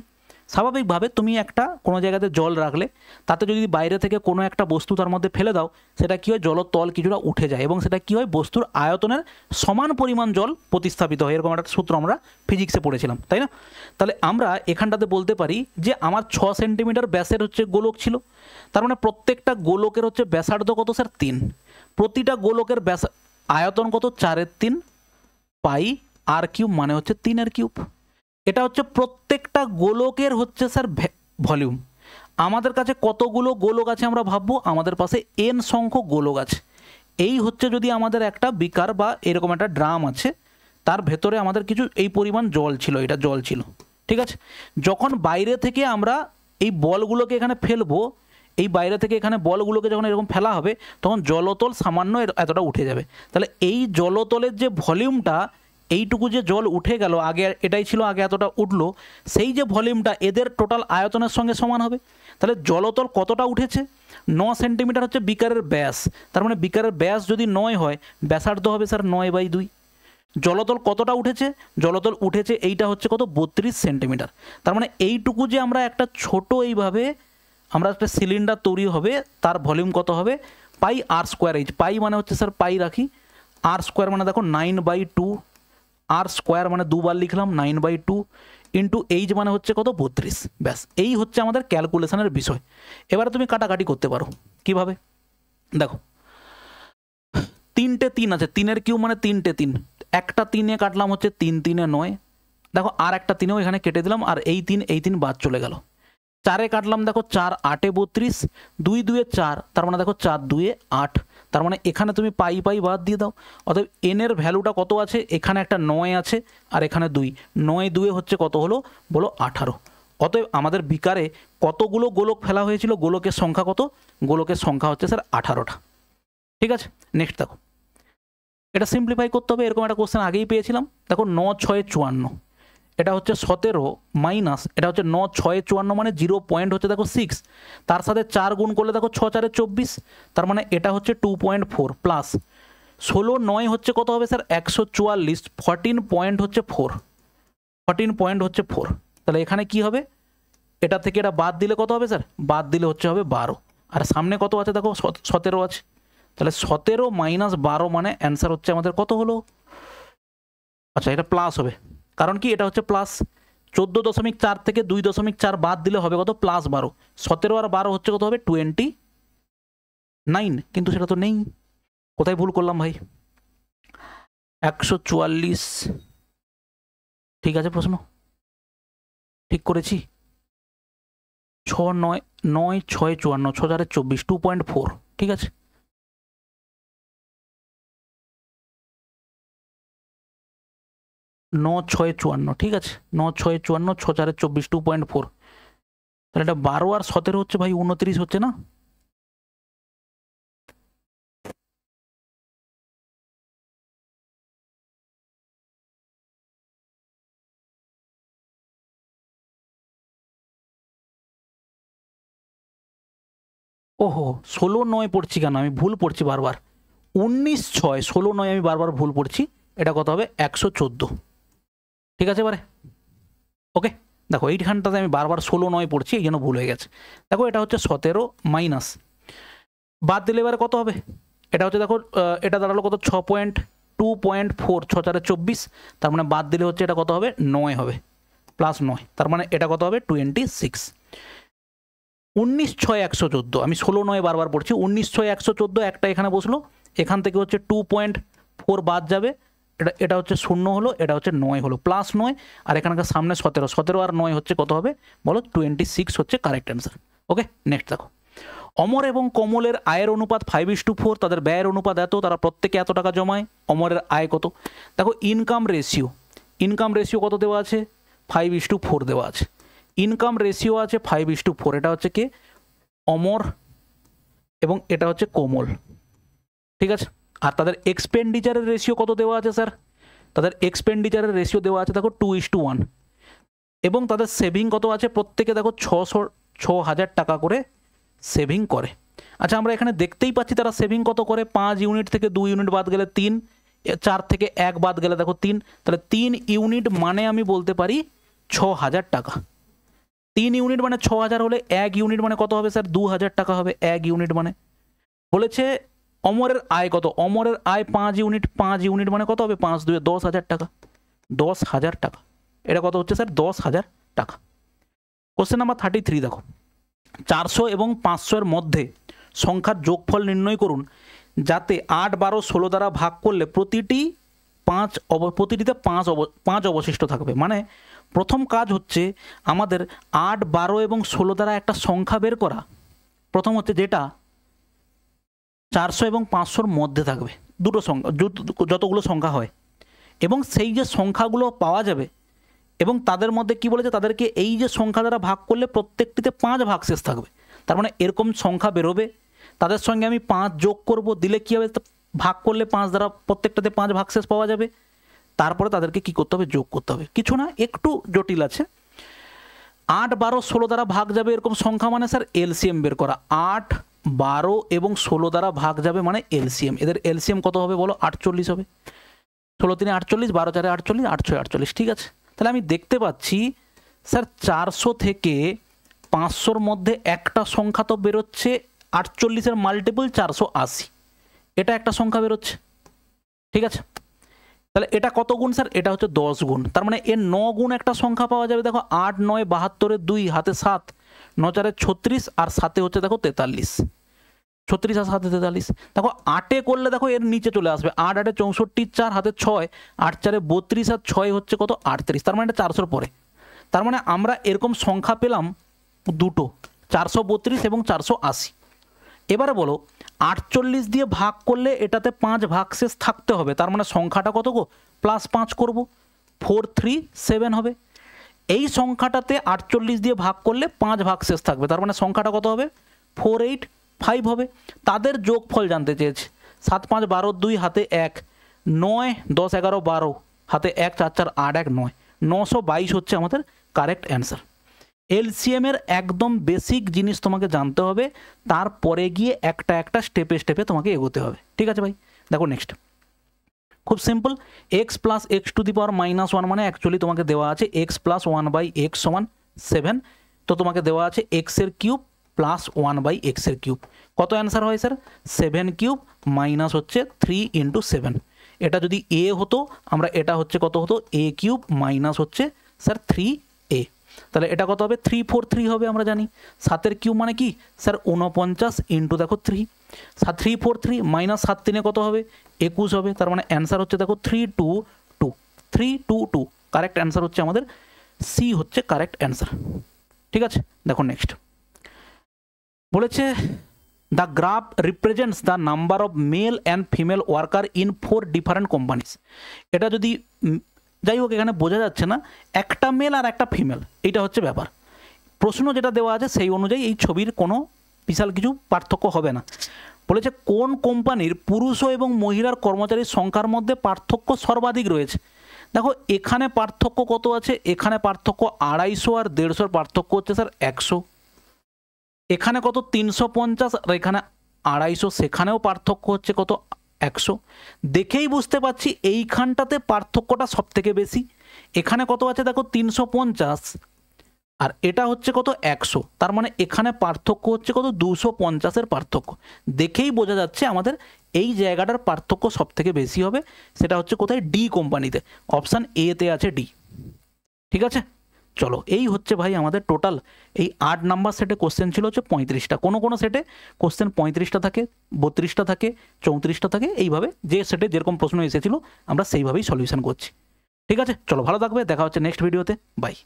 স্বাভাবিকভাবে তুমি একটা কোনো জায়গাতে জল রাখলে, তাতে যদি বাইরে থেকে কোনো একটা বস্তু তার মধ্যে ফেলে দাও, সেটা কী হয়? জলের তল কিছুটা উঠে যায় এবং সেটা কী হয়? বস্তুর আয়তনের সমান পরিমাণ জল প্রতিস্থাপিত হয়। এরকম একটা সূত্র আমরা ফিজিক্সে পড়েছিলাম, তাই না? তাহলে আমরা এখানটাতে বলতে পারি যে আমার 6 সেন্টিমিটার ব্যাসের হচ্ছে গোলক ছিল, তার মানে প্রত্যেকটা গোলকের হচ্ছে ব্যাসার্ধ কত স্যার? 3। প্রতিটা গোলকের ব্যাস আয়তন কত? 4/3 পাই আর কিউব, মানে হচ্ছে 3/3। এটা হচ্ছে প্রত্যেকটা গোলকের হচ্ছে স্যার ভলিউম। আমাদের কাছে কতগুলো গোলক আছে আমরা ভাববো, আমাদের পাশে n সংখ্যক গোলক আছে। এই হচ্ছে যদি আমাদের একটা বিকার বা এরকম একটা ড্রাম আছে, তার ভেতরে আমাদের কিছু এই পরিমাণ জল ছিল, এটা জল ছিল। ঠিক আছে, যখন বাইরে থেকে আমরা এই বলগুলোকে এখানে ফেলবো, এই বাইরে থেকে এখানে বলগুলোকে যখন এরকম ফেলা হবে, তখন জলতল সামান্য এতটা উঠে যাবে। তাহলে এই জলতলের যে ভলিউমটা, এইটুকু যে জল উঠে গেল, আগে এটাই ছিল, আগে এতটা উঠলো, সেই যে ভলিউমটা এদের টোটাল আয়তনের সঙ্গে সমান হবে। তাহলে জলতল কতটা উঠেছে? 9 সেন্টিমিটার হচ্ছে বিকারের ব্যাস, তার মানে বিকারের ব্যাস যদি 9 হয়, ব্যাসার্ধ হবে স্যার 9/2। জলতল কতটা উঠেছে? জলতল উঠেছে এইটা হচ্ছে কত? 32 সেন্টিমিটার। তার মানে এইটুকু যে আমরা একটা ছোট এইভাবে আমরা একটা সিলিন্ডার তৈরি হবে, তার ভলিউম কত হবে? পাই r স্কোয়ার এইচ। পাই মানে হচ্ছে স্যার পাই রাখি, r স্কোয়ার মানে দেখো 9/2, r স্কোয়ার মানে দুবার লিখলাম 9/2 ইন্টু এইচ মানে হচ্ছে কত? 32। ব্যাস, এই হচ্ছে আমাদের ক্যালকুলেশনের বিষয়। এবারে তুমি কাটাকাটি করতে পারো কিভাবে? দেখো 3টে 3 আছে, 3 কিউব মানে 3টে 3, একটা 3-এ কাটলাম হচ্ছে 3 3 9, দেখো আর একটা 3ও এখানে কেটে দিলাম, আর এই 3 বাদ চলে গেল। 4-এ কাটলাম, দেখো 4 8 32, 2 2 4, তার মানে দেখো 4 2 8, তার মানে এখানে তুমি পাই বাদ দিয়ে দাও। অতএব এর ভ্যালুটা কত আছে? এখানে একটা 9 আছে আর এখানে 2, 9 2 হচ্ছে কত হলো বলো? 18। অতএব আমাদের বিকারে কতগুলো গোলক ফেলা হয়েছিল, গোলকের সংখ্যা কত, গোলকের সংখ্যা হচ্ছে স্যার 18টা। ঠিক আছে, নেক্সট দেখো, এটা সিম্পলিফাই করতে হবে। এরকম একটা কোশ্চেন আগেই পেয়েছিলাম। দেখো 9 6 54, এটা হচ্ছে 17 মাইনাস এটা হচ্ছে 9 6 54 মানে 0 পয়েন্ট হচ্ছে দেখো 6, তার সাথে 4 গুণ করলে দেখো 6 4 24, তার মানে এটা হচ্ছে 2.4 প্লাস 16 9 হচ্ছে কত হবে স্যার 144, 14 পয়েন্ট হচ্ছে 4, 14 পয়েন্ট হচ্ছে 4। তাহলে এখানে কি হবে, এটা থেকে এটা বাদ দিলে কত হবে স্যার, বাদ দিলে হচ্ছে হবে 12, আর সামনে কত আছে দেখো 17 আছে। তাহলে 17 মাইনাস 12 মানে অ্যান্সার হচ্ছে আমাদের কত হলো, আচ্ছা এটা প্লাস হবে, কারণ কি এটা হচ্ছে প্লাস 14.4 থেকে 2.4 বাদ দিলে হবে কত প্লাস 12, 17 আর 12 হচ্ছে কত হবে 29, কিন্তু সেটা তো নেই, কোথায় ভুল করলাম ভাই, 144 ঠিক আছে, প্রশ্ন ঠিক করেছি, 6 9 9 6 54 6 4 24 2.4 ঠিক আছে। ন 6 54 ঠিক আছে, 9 6 54 6 4 24 2.4, তাহলে এটা 12 আর 17 হচ্ছে ভাই 29 হচ্ছে না, ওহো 16 9 পড়ছি কেন, আমি ভুল পড়ছি বারবার, 19 6 16 9 আমি বারবার ভুল পড়ছি, এটা কত হবে 114 ঠিক আছে এবারে, ওকে। দেখো এইখানটাতে আমি বারবার 16 9 পড়ছি, এই জন্য ভুল হয়ে গেছে। দেখো এটা হচ্ছে 17 মাইনাস বাদ দিলে এবারে কত হবে, এটা হচ্ছে দেখো এটা দাঁড়ালো কত 6.2.4 6 4 24, তার মানে বাদ দিলে হচ্ছে এটা কত হবে 9 হবে প্লাস 9, তার মানে এটা কত হবে 26, 19 6 114, আমি 16 9 বারবার পড়ছি, 19 6 114 একটা এখানে বসলো, এখান থেকে হচ্ছে 2.4 বাদ যাবে, এটা হচ্ছে 0 হলো, এটা হচ্ছে 9 হলো প্লাস 9, আর এখানকার সামনে 17 17 আর 9 হচ্ছে কত হবে বলো 26 হচ্ছে কারেক্ট অ্যান্সার। ওকে নেক্সট দেখো, অমর এবং কমলের আয়ের অনুপাত 5:4, তাদের ব্যয়ের অনুপাত এত, তারা প্রত্যেকে এত টাকা জমায়, অমরের আয় কত। দেখো ইনকাম রেশিও কত দেওয়া আছে 5:4 দেওয়া আছে, ইনকাম রেশিও আছে 5:4, এটা হচ্ছে কি অমর এবং এটা হচ্ছে কোমল ঠিক আছে। আর তাদের এক্সপেন্ডিচারের রেশিও কত দেওয়া আছে স্যার, তাদের এক্সপেন্ডিচারের রেশিও দেওয়া আছে দেখো 2:1, এবং তাদের সেভিং কত আছে, প্রত্যেকে দেখো 6,000 টাকা করে সেভিং করে। আচ্ছা আমরা এখানে দেখতেই পাচ্ছি তারা সেভিং কত করে, 5 ইউনিট থেকে 2 ইউনিট বাদ গেলে 3, 4 থেকে 1 বাদ গেলে দেখো 3, তাহলে 3 ইউনিট মানে আমি বলতে পারি 6,000 টাকা, 3 ইউনিট মানে 6,000 হলে 1 ইউনিট মানে কত হবে স্যার 2,000 টাকা হবে 1 ইউনিট মানে। বলেছে অমরের আয় কত, অমরের আয় 5 ইউনিট, 5 ইউনিট মানে কত হবে 5 2 10,000 টাকা, 10,000 টাকা, এটা কত হচ্ছে স্যার 10,000 টাকা। কোশ্চেন নাম্বার 33 দেখো, 400 এবং 500 এর মধ্যে সংখ্যার যোগফল নির্ণয় করুন, যাতে 8 12 16 দ্বারা ভাগ করলে প্রতিটিতে 5 অবশিষ্ট থাকবে। মানে প্রথম কাজ হচ্ছে আমাদের 8 12 এবং 16 দ্বারা একটা সংখ্যা বের করা, প্রথম হচ্ছে যেটা 400 এবং 500-র মধ্যে থাকবে, দুটো সংখ্যা যতগুলো সংখ্যা হয়, এবং সেই যে সংখ্যাগুলো পাওয়া যাবে এবং তাদের মধ্যে কি বলেছে, তাদেরকে এই যে সংখ্যা দ্বারা ভাগ করলে প্রত্যেকটিতে 5 ভাগশেষ থাকবে, তার মানে এরকম সংখ্যা বেরোবে, তাদের সঙ্গে আমি 5 যোগ করব, দিলে কী হবে ভাগ করলে 5 দ্বারা প্রত্যেকটাতে 5 ভাগশেষ পাওয়া যাবে, তারপরে তাদেরকে কি করতে হবে যোগ করতে হবে, কিছু না একটু জটিল আছে। 8 12 16 দ্বারা ভাগ যাবে এরকম সংখ্যা মানে স্যার এলসিএম বের করা, 8 12 এবং 16 দ্বারা ভাগ যাবে মানে এলসিএম, এদের এলসিএম কত হবে বলো 48 হবে, 16 3 48, 12 4 48, 8 6 48 ঠিক আছে। তাহলে আমি দেখতে পাচ্ছি স্যার 400 থেকে 500-র মধ্যে একটা সংখ্যা তো বেরোচ্ছে 48-এর মাল্টিপল 480, এটা একটা সংখ্যা বেরোচ্ছে ঠিক আছে। তাহলে এটা কত গুণ স্যার, এটা হচ্ছে 10 গুণ, তার মানে এর 9 গুণ একটা সংখ্যা পাওয়া যাবে, দেখো 8 9 72, 2 হাতে 7, 9 4 36, আর 7 হচ্ছে দেখো 43, 36 আর 7 43, দেখো 8-এ করলে দেখো এর নিচে চলে আসবে, 8 8 64, 4 হাতে 6, 8 4 32, আর 6 হচ্ছে কত 38, তার মানে এটা 400-র পরে, তার মানে আমরা এরকম সংখ্যা পেলাম দুটো, 432 এবং 480। এবারে বলো 48 দিয়ে ভাগ করলে এটাতে 5 ভাগশেষ থাকতে হবে, তার মানে সংখ্যাটা কত গো +5 করব, 437 হবে। এই সংখ্যাটাতে 48 দিয়ে ভাগ করলে 5 ভাগশেষ থাকবে, তার মানে সংখ্যাটা কত হবে 485 হবে। তাদের যোগফল জানতে চেয়েছে। 7 5 12 2 হাতে 1, 9 10 11 12 হাতে 1 4 4 8 1 9, 922 হচ্ছে আমাদের কারেক্ট অ্যান্সার। এলসিএম এর একদম বেসিক জিনিস তোমাকে জানতে হবে, তারপরে গিয়ে একটা একটা স্টেপে স্টেপে তোমাকে এগোতে হবে। ঠিক আছে ভাই, দেখো নেক্সট খুব simple, X plus X to the power minus one মানে অ্যাকচুয়ালি তোমাকে দেওয়া আছে X plus one by X সমান 7, তো তোমাকে দেওয়া আছে এক্সের কিউব প্লাস ওয়ান বাই এক্সের কিউব। কত অ্যান্সার হয় স্যার 7 কিউব মাইনাস হচ্ছে 3 ইন্টু 7। এটা যদি এ হতো আমরা এটা হচ্ছে কত হতো এ কিউব মাইনাস হচ্ছে স্যার 3a, তাহলে এটা কত হবে 343 হবে আমরা জানি। 7 কিউব মানে কি স্যার 49 ইন্টু দেখো 3, 343 মাইনাস 7 3 কত হবে 21 হবে, তার মানে অ্যান্সার হচ্ছে দেখো 322 কারেক্ট অ্যান্সার হচ্ছে আমাদের সি হচ্ছে কারেক্ট অ্যান্সার। ঠিক আছে, দেখো নেক্সট বলেছে the graph represents the number of male and female worker in 4 different companies. এটা যদি যাই হোক এখানে বোঝা যাচ্ছে না একটা মেল আর একটা ফিমেল, এইটা হচ্ছে ব্যাপার। প্রশ্ন যেটা দেওয়া আছে সেই অনুযায়ী এই ছবির কোনো বিশাল কিছু পার্থক্য হবে না। বলেছে কোন কোম্পানির পুরুষ এবং মহিলার কর্মচারীর সংখ্যার মধ্যে পার্থক্য সর্বাধিক রয়েছে। দেখো এখানে পার্থক্য কত আছে, এখানে পার্থক্য 250 আর 150 পার্থক্য হচ্ছে স্যার 100, এখানে কত 350 আর এখানে 250, সেখানেও পার্থক্য হচ্ছে কত 100। দেখেই বুঝতে পারছি এইখানটাতে পার্থক্যটা সব থেকে বেশি। এখানে কত আছে দেখো 350 আর এটা হচ্ছে কত 100, তার মানে এখানে পার্থক্য হচ্ছে কত 250-এর পার্থক্য। দেখেই বোঝা যাচ্ছে আমাদের এই জায়গাটার পার্থক্য সব থেকে বেশি হবে, সেটা হচ্ছে কোথায় ডি কোম্পানিতে, অপশান এতে আছে ডি। ঠিক আছে, চলো এই হচ্ছে ভাই আমাদের টোটাল এই 8 নাম্বার সেটে কোশ্চেন ছিল হচ্ছে 35টা। কোনো কোনো সেটে কোশ্চেন 35টা থাকে, 32টা থাকে, 34টা থাকে, এইভাবে যে সেটে যেরকম প্রশ্ন এসেছিলো আমরা সেইভাবেই সলিউশন করছি। ঠিক আছে, চলো ভালো থাকবে, দেখা হচ্ছে নেক্সট ভিডিওতে, বাই।